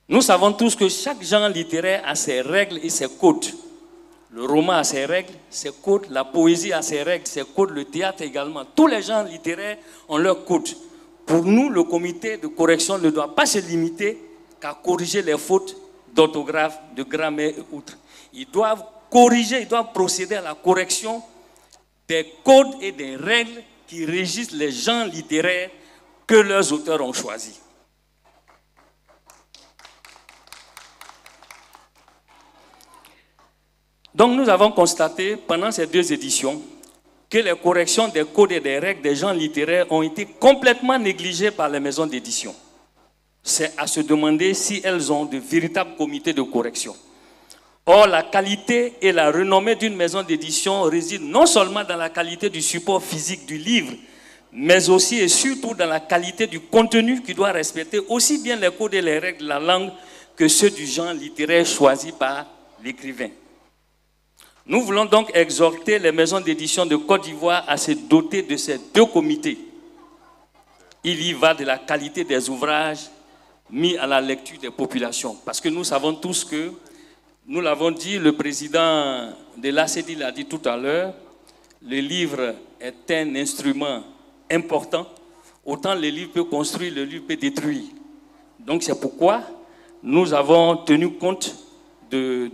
Nous savons tous que chaque genre littéraire a ses règles et ses codes. Le roman a ses règles, ses codes, la poésie a ses règles, ses codes, le théâtre également. Tous les genres littéraires ont leurs codes. Pour nous, le comité de correction ne doit pas se limiter qu'à corriger les fautes d'orthographe, de grammaire et autres. Ils doivent corriger, ils doivent procéder à la correction des codes et des règles qui régissent les genres littéraires que leurs auteurs ont choisis. Donc nous avons constaté pendant ces 2 éditions que les corrections des codes et des règles des genres littéraires ont été complètement négligées par les maisons d'édition. C'est à se demander si elles ont de véritables comités de correction. Or, la qualité et la renommée d'une maison d'édition résident non seulement dans la qualité du support physique du livre, mais aussi et surtout dans la qualité du contenu qui doit respecter aussi bien les codes et les règles de la langue que ceux du genre littéraire choisi par l'écrivain. Nous voulons donc exhorter les maisons d'édition de Côte d'Ivoire à se doter de ces 2 comités. Il y va de la qualité des ouvrages mis à la lecture des populations. Parce que nous savons tous que, nous l'avons dit, le président de l'ACD l'a dit tout à l'heure, le livre est un instrument important. Autant le livre peut construire, le livre peut détruire. Donc c'est pourquoi nous avons tenu compte de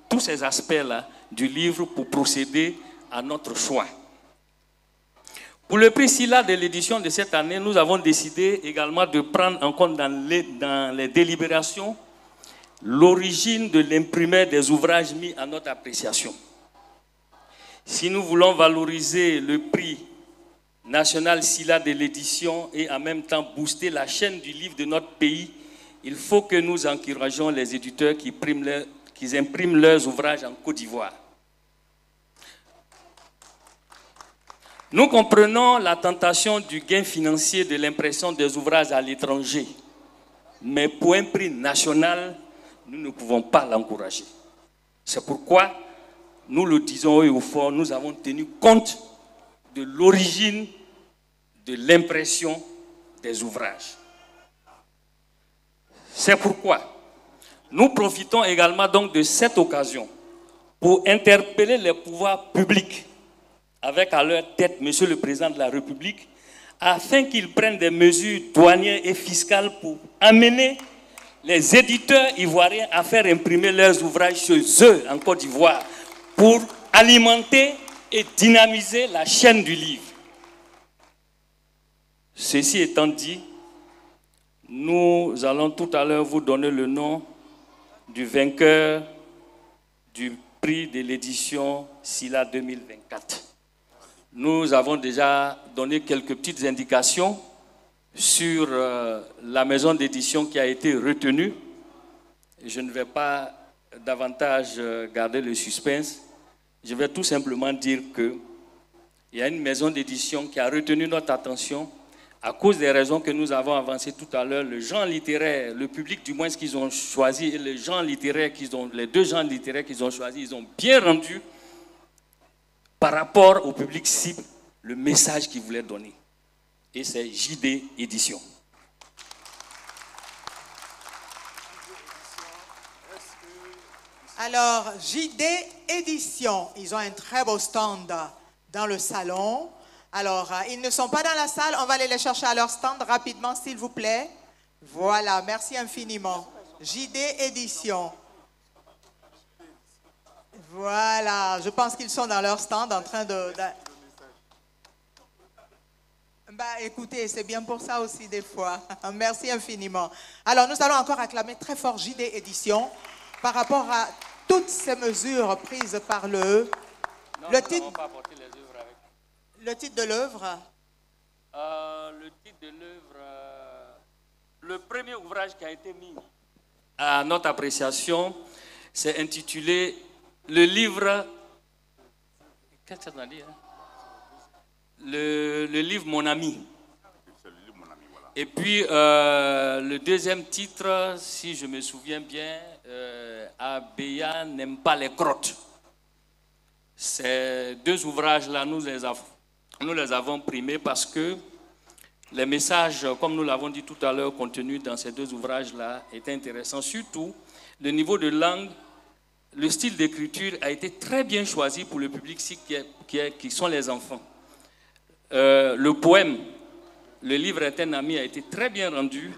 tous ces aspects-là du livre pour procéder à notre choix. Pour le prix SILA de l'édition de cette année, nous avons décidé également de prendre en compte dans les délibérations l'origine de l'imprimé des ouvrages mis à notre appréciation. Si nous voulons valoriser le prix national SILA de l'édition et en même temps booster la chaîne du livre de notre pays, il faut que nous encourageons les éditeurs qui impriment leurs ouvrages en Côte d'Ivoire. Nous comprenons la tentation du gain financier de l'impression des ouvrages à l'étranger, mais pour un prix national, nous ne pouvons pas l'encourager. C'est pourquoi, nous le disons haut et fort, nous avons tenu compte de l'origine de l'impression des ouvrages. C'est pourquoi nous profitons également donc de cette occasion pour interpeller les pouvoirs publics avec à leur tête Monsieur le Président de la République afin qu'ils prennent des mesures douanières et fiscales pour amener les éditeurs ivoiriens à faire imprimer leurs ouvrages chez eux en Côte d'Ivoire pour alimenter et dynamiser la chaîne du livre. Ceci étant dit, nous allons tout à l'heure vous donner le nom du vainqueur du prix de l'édition SILA 2024. Nous avons déjà donné quelques petites indications sur la maison d'édition qui a été retenue. Je ne vais pas davantage garder le suspense. Je vais tout simplement dire qu'il y a une maison d'édition qui a retenu notre attention à cause des raisons que nous avons avancées tout à l'heure. Le genre littéraire, le public du moins qu'ils ont choisi et les deux genres littéraires qu'ils ont choisis, ils ont bien rendu par rapport au public cible le message qu'ils voulaient donner. Et c'est JD Édition. Alors, JD Édition, ils ont un très beau stand dans le salon. Alors, ils ne sont pas dans la salle, on va aller les chercher à leur stand rapidement, s'il vous plaît. Voilà, merci infiniment. JD Édition. Voilà, je pense qu'ils sont dans leur stand en train de... Bah, écoutez, c'est bien pour ça aussi des fois. Merci infiniment. Alors, nous allons encore acclamer très fort JD Édition par rapport à toutes ces mesures prises par le titre. Le titre de l'œuvre? Le titre de l'œuvre, le premier ouvrage qui a été mis à notre appréciation, c'est intitulé Le livre. Qu'est-ce que ça veut dire? Le livre Mon ami. Et puis le deuxième titre, si je me souviens bien, Abéa n'aime pas les crottes. Ces deux ouvrages-là, nous les avons primés parce que les messages, comme nous l'avons dit tout à l'heure, contenus dans ces deux ouvrages-là, étaient intéressants. Surtout, le niveau de langue, le style d'écriture a été très bien choisi pour le public qui sont les enfants. Le poème, le livre est un ami, a été très bien rendu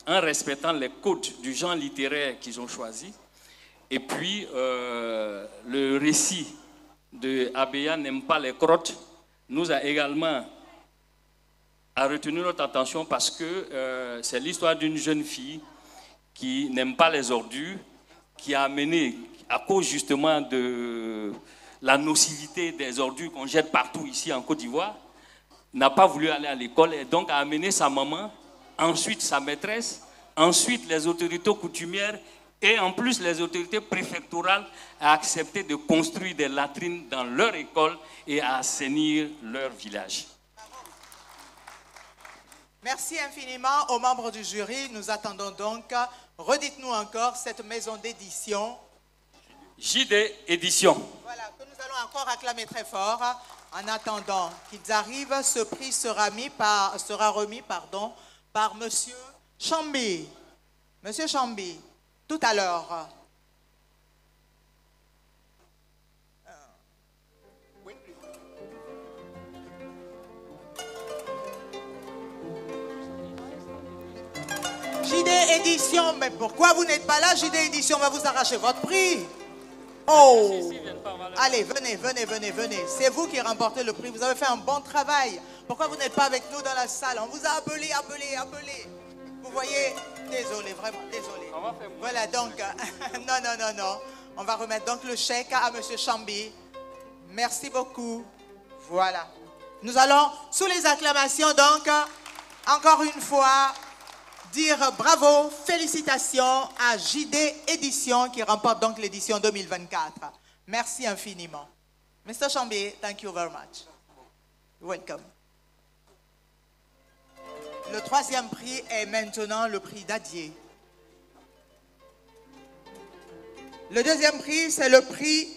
en respectant les codes du genre littéraire qu'ils ont choisi. Et puis, le récit de Abéa n'aime pas les crottes nous a également retenu notre attention parce que c'est l'histoire d'une jeune fille qui n'aime pas les ordures, qui a amené, à cause justement de la nocivité des ordures qu'on jette partout ici en Côte d'Ivoire, n'a pas voulu aller à l'école et donc a amené sa maman, ensuite sa maîtresse, ensuite les autorités coutumières et en plus les autorités préfectorales à accepter de construire des latrines dans leur école et à assainir leur village. Merci infiniment aux membres du jury. Nous attendons donc, redites-nous encore, cette maison d'édition. JD Édition. Voilà, que nous allons encore acclamer très fort. En attendant qu'ils arrivent, ce prix sera remis par Monsieur Chambi. Monsieur Chambi, tout à l'heure. JD Édition, mais pourquoi vous n'êtes pas là? JD Édition va vous arracher votre prix. Oh! Allez, venez. C'est vous qui remportez le prix. Vous avez fait un bon travail. Pourquoi vous n'êtes pas avec nous dans la salle? On vous a appelé. Vous voyez? Désolé, vraiment, désolé. Voilà, donc, non. On va remettre donc le chèque à M. Chambi. Merci beaucoup. Voilà. Nous allons, sous les acclamations, donc, encore une fois, dire bravo, félicitations à JD Édition qui remporte donc l'édition 2024. Merci infiniment. Mr. Chambi, thank you very much. Welcome. Le troisième prix est maintenant le prix Dadier. Le deuxième prix, c'est le prix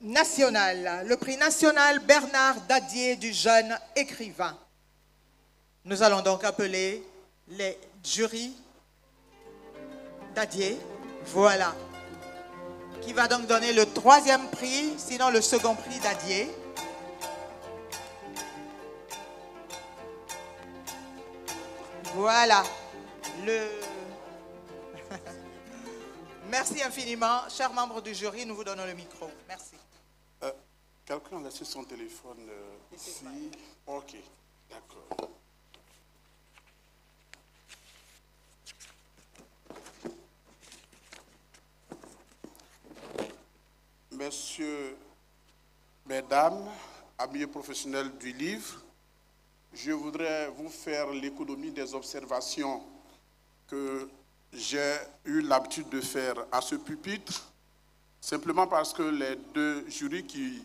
national. Le prix national Bernard Dadier du jeune écrivain. Nous allons donc appeler les jurys Dadier. Voilà. Qui va donc donner le troisième prix, sinon le second prix Dadier. Voilà. Merci infiniment. Chers membres du jury, nous vous donnons le micro. Merci. Quelqu'un a laissé son téléphone ici. Ok, d'accord. Messieurs, mesdames, amis professionnels du livre, je voudrais vous faire l'économie des observations que j'ai eu l'habitude de faire à ce pupitre, simplement parce que les deux jurys qui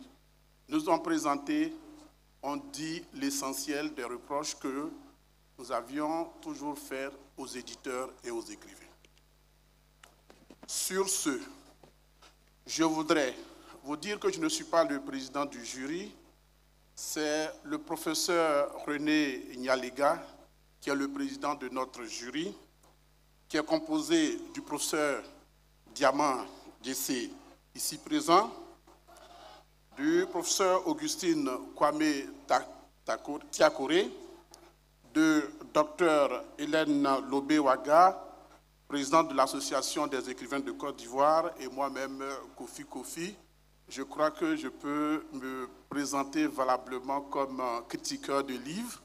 nous ont présentés ont dit l'essentiel des reproches que nous avions toujours fait aux éditeurs et aux écrivains. Sur ce, je voudrais vous dire que je ne suis pas le président du jury, c'est le professeur René Nyalega qui est le président de notre jury, qui est composé du professeur Diamant Djessé, ici présent, du professeur Augustine Kwame Tiakore, de Dr Hélène Lobé-Waga, présidente de l'Association des écrivains de Côte d'Ivoire, et moi-même, Kofi. Je crois que je peux me présenter valablement comme critiqueur de livres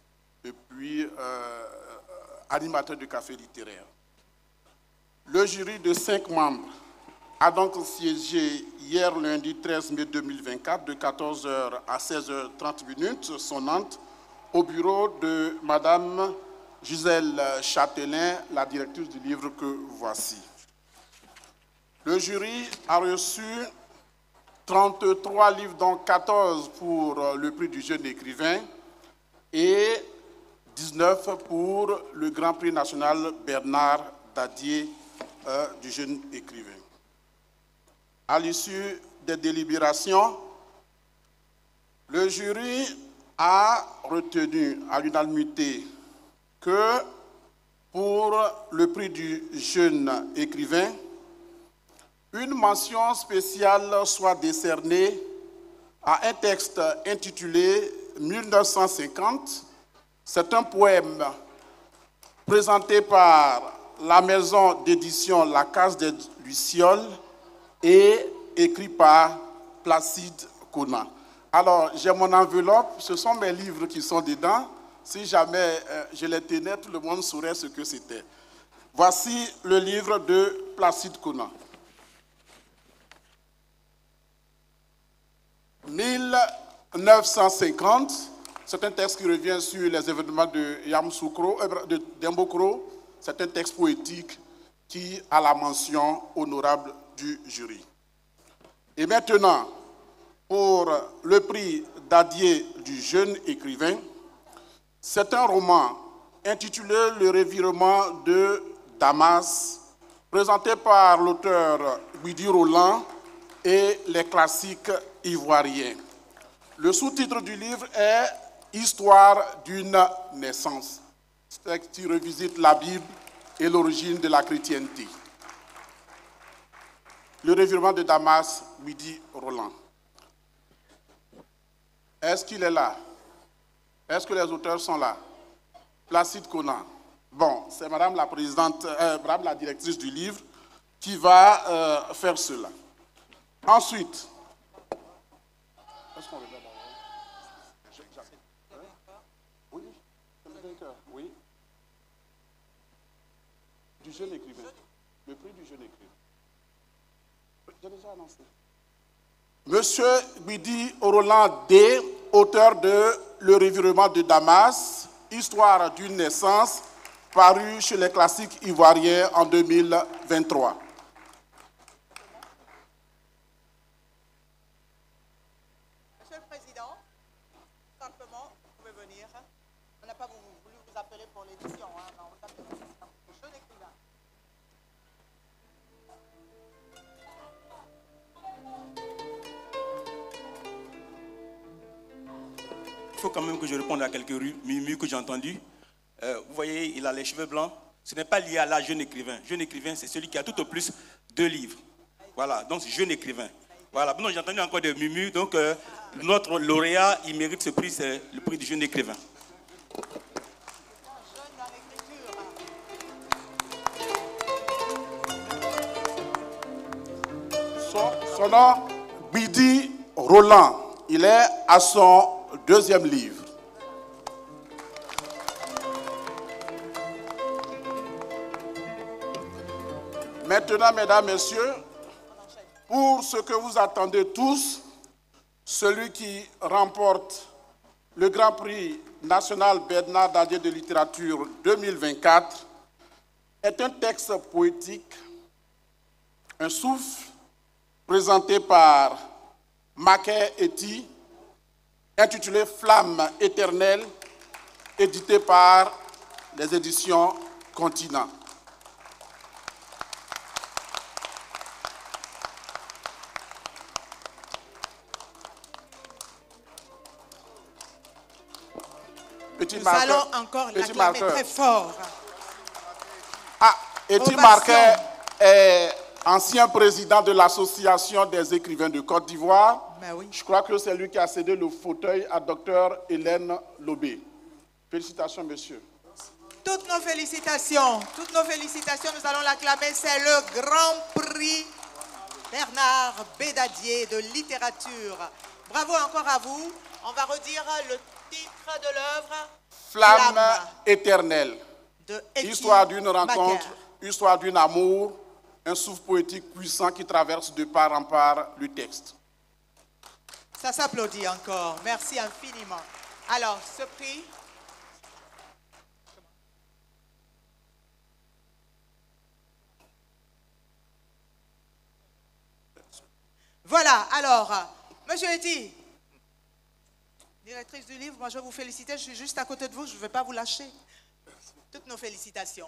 et puis animateur de café littéraire. Le jury de 5 membres a donc siégé hier lundi 13 mai 2024 de 14h à 16h30 sonnante au bureau de Madame Gisèle Châtelain, la directrice du livre que voici. Le jury a reçu 33 livres, dont 14 pour le prix du jeune écrivain et 19 pour le Grand Prix national Bernard Dadier du jeune écrivain. À l'issue des délibérations, le jury a retenu à l'unanimité que pour le prix du jeune écrivain, une mention spéciale soit décernée à un texte intitulé 1950. C'est un poème présenté par la maison d'édition La Case des Lucioles et écrit par Placide Kona. Alors, j'ai mon enveloppe, ce sont mes livres qui sont dedans. Si jamais je les tenais, tout le monde saurait ce que c'était. Voici le livre de Placide Kona. 1950, c'est un texte qui revient sur les événements de Yamoussoukro, de Dembokro. C'est un texte poétique qui a la mention honorable du jury. Et maintenant, pour le prix Dadier du jeune écrivain, c'est un roman intitulé Le revirement de Damas, présenté par l'auteur Guidi Roland et les classiques ivoiriens. Le sous-titre du livre est Histoire d'une naissance, texte qui revisite la Bible et l'origine de la chrétienté. Le revirement de Damas, Guidi Roland. Est-ce qu'il est là? Est-ce que les auteurs sont là? Placide Kona. Bon, c'est Madame la présidente, Madame la directrice du livre qui va faire cela. Ensuite, est-ce qu'on regarde d'abord? Oui, oui. Du jeune écrivain. Le prix du jeune écrivain. J'ai déjà annoncé. Monsieur Guidi Roland D, auteur de Le revirement de Damas, Histoire d'une naissance, paru chez les classiques ivoiriens en 2023. Monsieur le Président, simplement, vous pouvez venir. On n'a pas voulu vous appeler pour l'édition, hein, non, on vous appelle pour le jeune écrivain. Il faut quand même que je réponde à quelques murmures que j'ai entendus. Vous voyez, il a les cheveux blancs. Ce n'est pas lié à la jeune écrivain. Jeune écrivain, c'est celui qui a tout au plus 2 livres. Voilà, donc c'est jeune écrivain. Voilà, maintenant j'ai entendu encore des murmures. Donc notre lauréat, il mérite ce prix, c'est le prix du jeune écrivain. Son nom, Guidi Roland. Il est à son deuxième livre. Maintenant, mesdames, messieurs, pour ce que vous attendez tous, celui qui remporte le Grand Prix national Bernard Dadier de littérature 2024 est un texte poétique, un souffle, présenté par Macaire Eti, intitulé Flamme éternelle, édité par les éditions Continent. Nous allons encore l'acclamer très fort. Ah, Eti Marquet est ancien président de l'Association des écrivains de Côte d'Ivoire. Oui. Je crois que c'est lui qui a cédé le fauteuil à Dr Hélène Lobé. Félicitations, monsieur. Toutes nos félicitations, nous allons l'acclamer. C'est le Grand Prix Bernard Bédadier de littérature. Bravo encore à vous. On va redire le titre de l'œuvre. Flamme éternelle. Histoire d'une rencontre, histoire d'un amour, un souffle poétique puissant qui traverse de part en part le texte. Ça s'applaudit encore. Merci infiniment. Alors, ce prix... Voilà, alors, Monsieur Eti, directrice du livre, moi je vais vous féliciter, je suis juste à côté de vous, je ne vais pas vous lâcher. Toutes nos félicitations,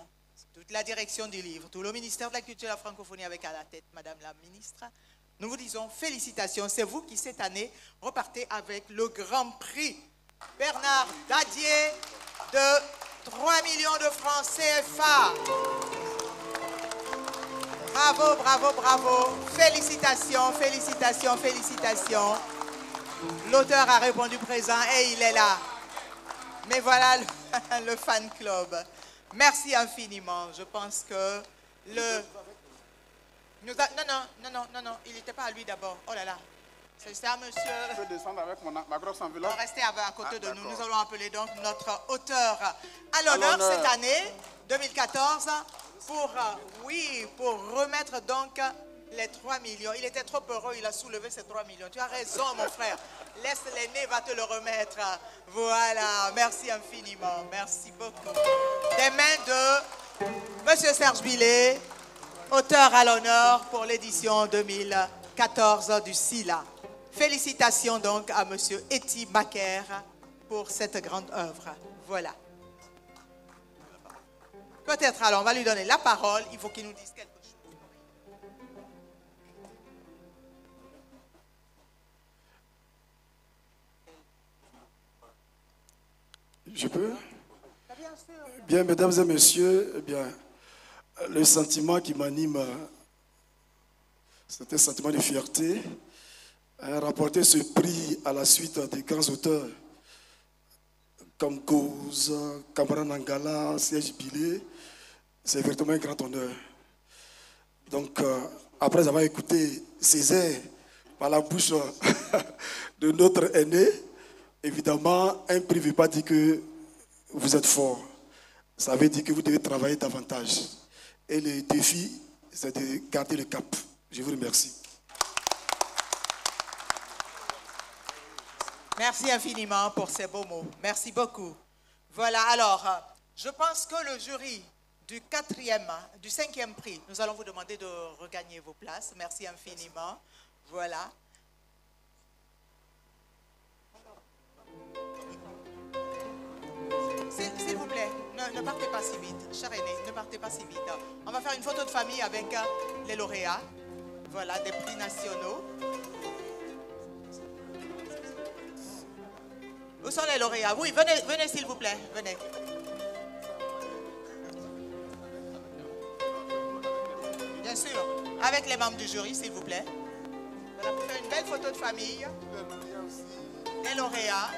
toute la direction du livre, tout le ministère de la Culture et de la Francophonie avec à la tête Madame la Ministre, nous vous disons félicitations. C'est vous qui cette année repartez avec le Grand Prix Bernard Dadier de 3 millions de francs CFA. Bravo, bravo, bravo. Félicitations, félicitations, félicitations. L'auteur a répondu présent et il est là. Mais voilà le fan club. Merci infiniment. Je pense que le... Non, il n'était pas à lui d'abord. Oh là là. C'est à monsieur... Je peux descendre avec ma grosse enveloppe. Restez à côté de nous. Nous allons appeler donc notre auteur à l'honneur cette année, 2014, pour remettre donc les 3 millions. Il était trop heureux, il a soulevé ces 3 millions. Tu as raison, mon frère. Laisse l'aîné, va te le remettre. Voilà, merci infiniment. Merci beaucoup. Des mains de monsieur Serge Billet, auteur à l'honneur pour l'édition 2014 du SILA. Félicitations donc à monsieur Eti Macaire pour cette grande œuvre. Voilà. Peut-être alors, on va lui donner la parole. Il faut qu'il nous dise quelque chose. Je peux? Bien, mesdames et messieurs, eh bien, le sentiment qui m'anime, c'est un sentiment de fierté. Rapporter ce prix à la suite des grands auteurs comme Cause, Cameron Nangala, Serge Billet, c'est vraiment un grand honneur. Donc, après avoir écouté ces airs par la bouche de notre aîné, évidemment, un prix ne veut pas dire que vous êtes fort. Ça veut dire que vous devez travailler davantage. Et le défi, c'est de garder le cap. Je vous remercie. Merci infiniment pour ces beaux mots. Merci beaucoup. Voilà, alors, je pense que le jury du 5e prix, nous allons vous demander de regagner vos places. Merci infiniment. Voilà. S'il vous plaît, ne partez pas si vite. Cher aîné, ne partez pas si vite. On va faire une photo de famille avec les lauréats. Voilà, des prix nationaux. Où sont les lauréats? Oui, venez s'il vous plaît, venez. Bien sûr, avec les membres du jury, s'il vous plaît. Voilà, pour faire une belle photo de famille. Les lauréats.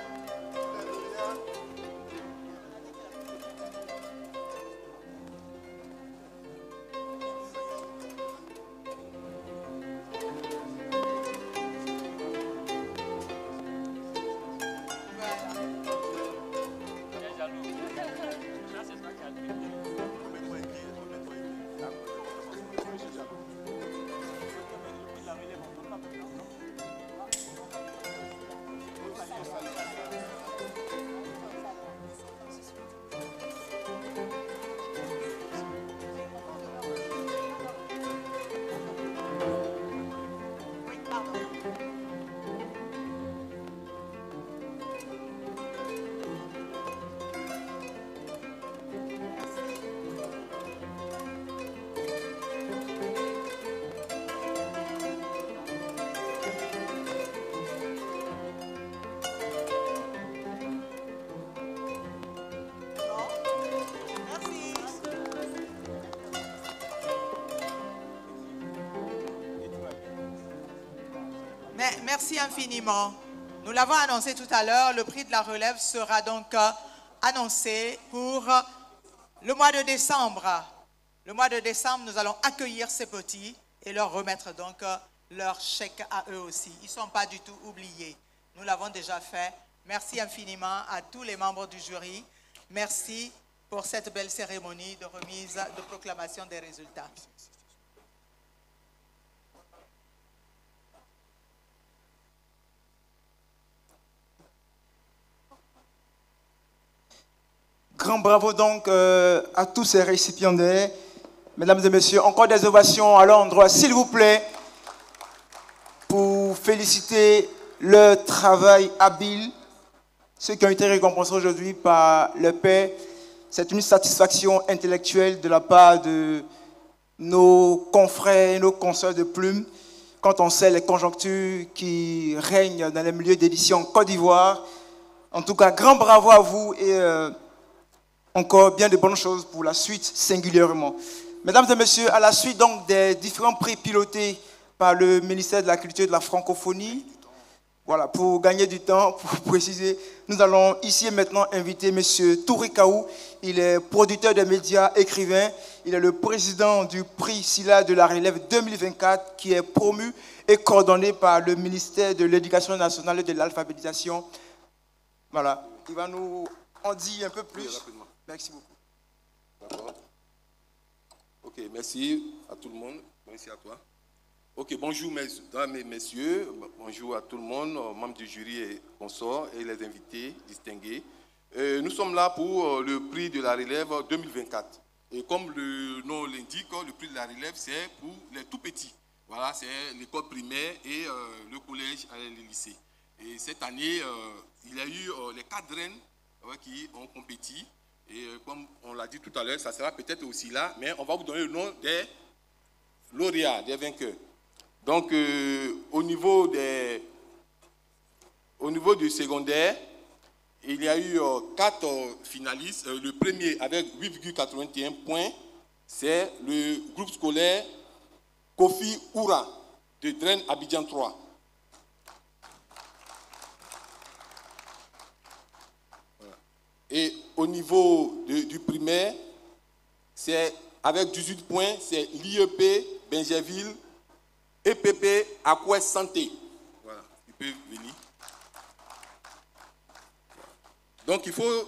Merci infiniment. Nous l'avons annoncé tout à l'heure, le prix de la relève sera donc annoncé pour le mois de décembre. Le mois de décembre, nous allons accueillir ces petits et leur remettre donc leur chèque à eux aussi. Ils ne sont pas du tout oubliés. Nous l'avons déjà fait. Merci infiniment à tous les membres du jury. Merci pour cette belle cérémonie de remise, de proclamation des résultats. Grand bravo donc à tous ces récipiendaires. Mesdames et messieurs, encore des ovations à l'endroit, s'il vous plaît, pour féliciter leur travail habile, ceux qui ont été récompensés aujourd'hui par le Père. C'est une satisfaction intellectuelle de la part de nos confrères et nos consoeurs de plumes, quand on sait les conjonctures qui règnent dans les milieux d'édition Côte d'Ivoire. En tout cas, grand bravo à vous et encore bien de bonnes choses pour la suite singulièrement. Mesdames et messieurs, à la suite donc des différents prix pilotés par le ministère de la Culture et de la Francophonie, voilà, pour gagner du temps, pour préciser, nous allons ici et maintenant inviter M. Touré Kaou. Il est producteur de médias, écrivain. Il est le président du prix SILA de la relève 2024 qui est promu et coordonné par le ministère de l'Éducation nationale et de l'alphabétisation. Voilà, il va nous en dire un peu plus. Oui, merci beaucoup. D'accord. Ok, merci à tout le monde. Merci à toi. Ok, bonjour mesdames et messieurs, bonjour à tout le monde, membres du jury et consorts et les invités distingués. Nous sommes là pour le prix de la relève 2024. Et comme le nom l'indique, le prix de la relève, c'est pour les tout petits. Voilà, c'est l'école primaire et le collège et le lycée. Et cette année, il y a eu les 4 reines qui ont compéti. Et comme on l'a dit tout à l'heure, ça sera peut-être aussi là, mais on va vous donner le nom des lauréats, des vainqueurs. Donc, au niveau du secondaire, il y a eu 4 finalistes. Le premier avec 8,81 points, c'est le groupe scolaire Kofi Oura de Dren Abidjan 3. Voilà. Et au niveau du primaire, c'est avec 18 points, c'est l'IEP Benjerville EPP Aquès Santé. Voilà, il peut venir. Donc il faut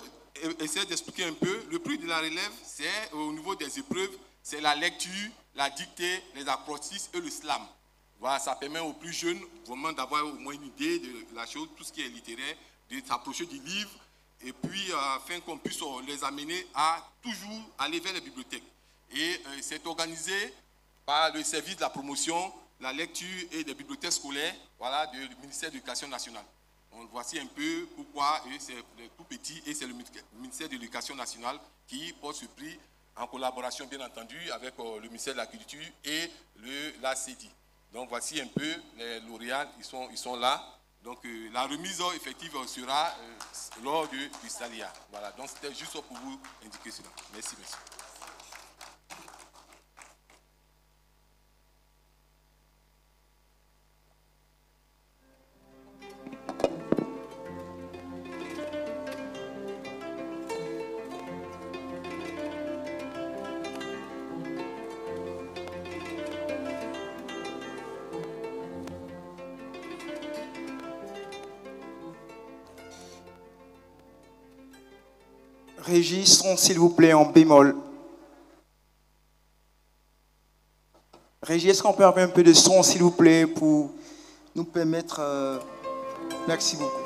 essayer d'expliquer un peu. Le prix de la relève, c'est au niveau des épreuves, c'est la lecture, la dictée, les acrostiches et le slam. Voilà, ça permet aux plus jeunes vraiment d'avoir au moins une idée de la chose, tout ce qui est littéraire, de s'approcher du livre, et puis afin qu'on puisse les amener à toujours aller vers les bibliothèques. Et c'est organisé par le service de la promotion, la lecture et des bibliothèques scolaires, voilà, du ministère de l'Éducation nationale. Donc, voici un peu pourquoi c'est tout petit et c'est le ministère de l'Éducation nationale qui porte ce prix en collaboration bien entendu avec le ministère de la Culture et la CEDI. Donc voici un peu les lauréats, ils sont là. Donc la remise effective sera lors du SALIA. Voilà, donc c'était juste pour vous indiquer cela. Merci, merci. Régie, son s'il vous plaît en bémol. Régie, est-ce qu'on peut avoir un peu de son s'il vous plaît pour nous permettre... Merci beaucoup.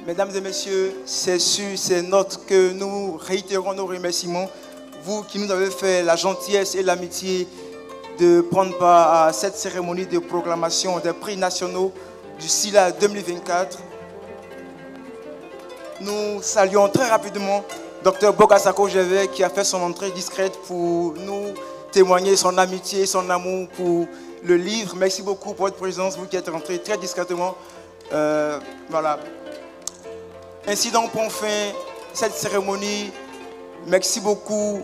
Mesdames et messieurs, c'est sur ces notes que nous réitérons nos remerciements. Vous qui nous avez fait la gentillesse et l'amitié de prendre part à cette cérémonie de proclamation des prix nationaux du SILA 2024. Nous saluons très rapidement Dr Bokasako Jevé qui a fait son entrée discrète pour nous témoigner son amitié et son amour pour le livre. Merci beaucoup pour votre présence, vous qui êtes rentrés très discrètement. Voilà. Ainsi donc prend fin cette cérémonie. Merci beaucoup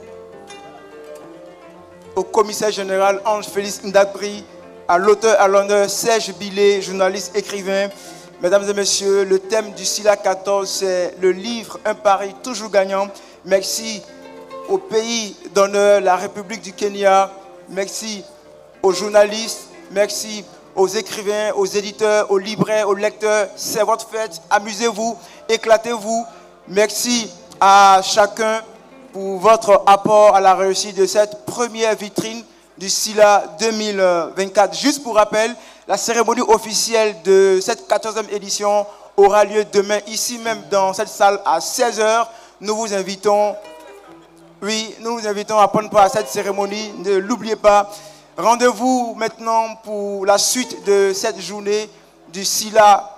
au commissaire général Ange-Félix Ndakbri, à l'auteur à l'honneur Serge Billet, journaliste, écrivain. Mesdames et messieurs, le thème du SILA 14, c'est le livre Un pari toujours gagnant. Merci au pays d'honneur, la République du Kenya. Merci aux journalistes, merci aux écrivains, aux éditeurs, aux libraires, aux lecteurs. C'est votre fête, amusez-vous, éclatez-vous. Merci à chacun pour votre apport à la réussite de cette première vitrine du SILA 2024. Juste pour rappel, la cérémonie officielle de cette 14e édition aura lieu demain, ici même dans cette salle à 16h. Nous vous invitons, à prendre part à cette cérémonie. Ne l'oubliez pas. Rendez-vous maintenant pour la suite de cette journée du SILA.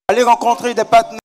Allez rencontrer des partenaires.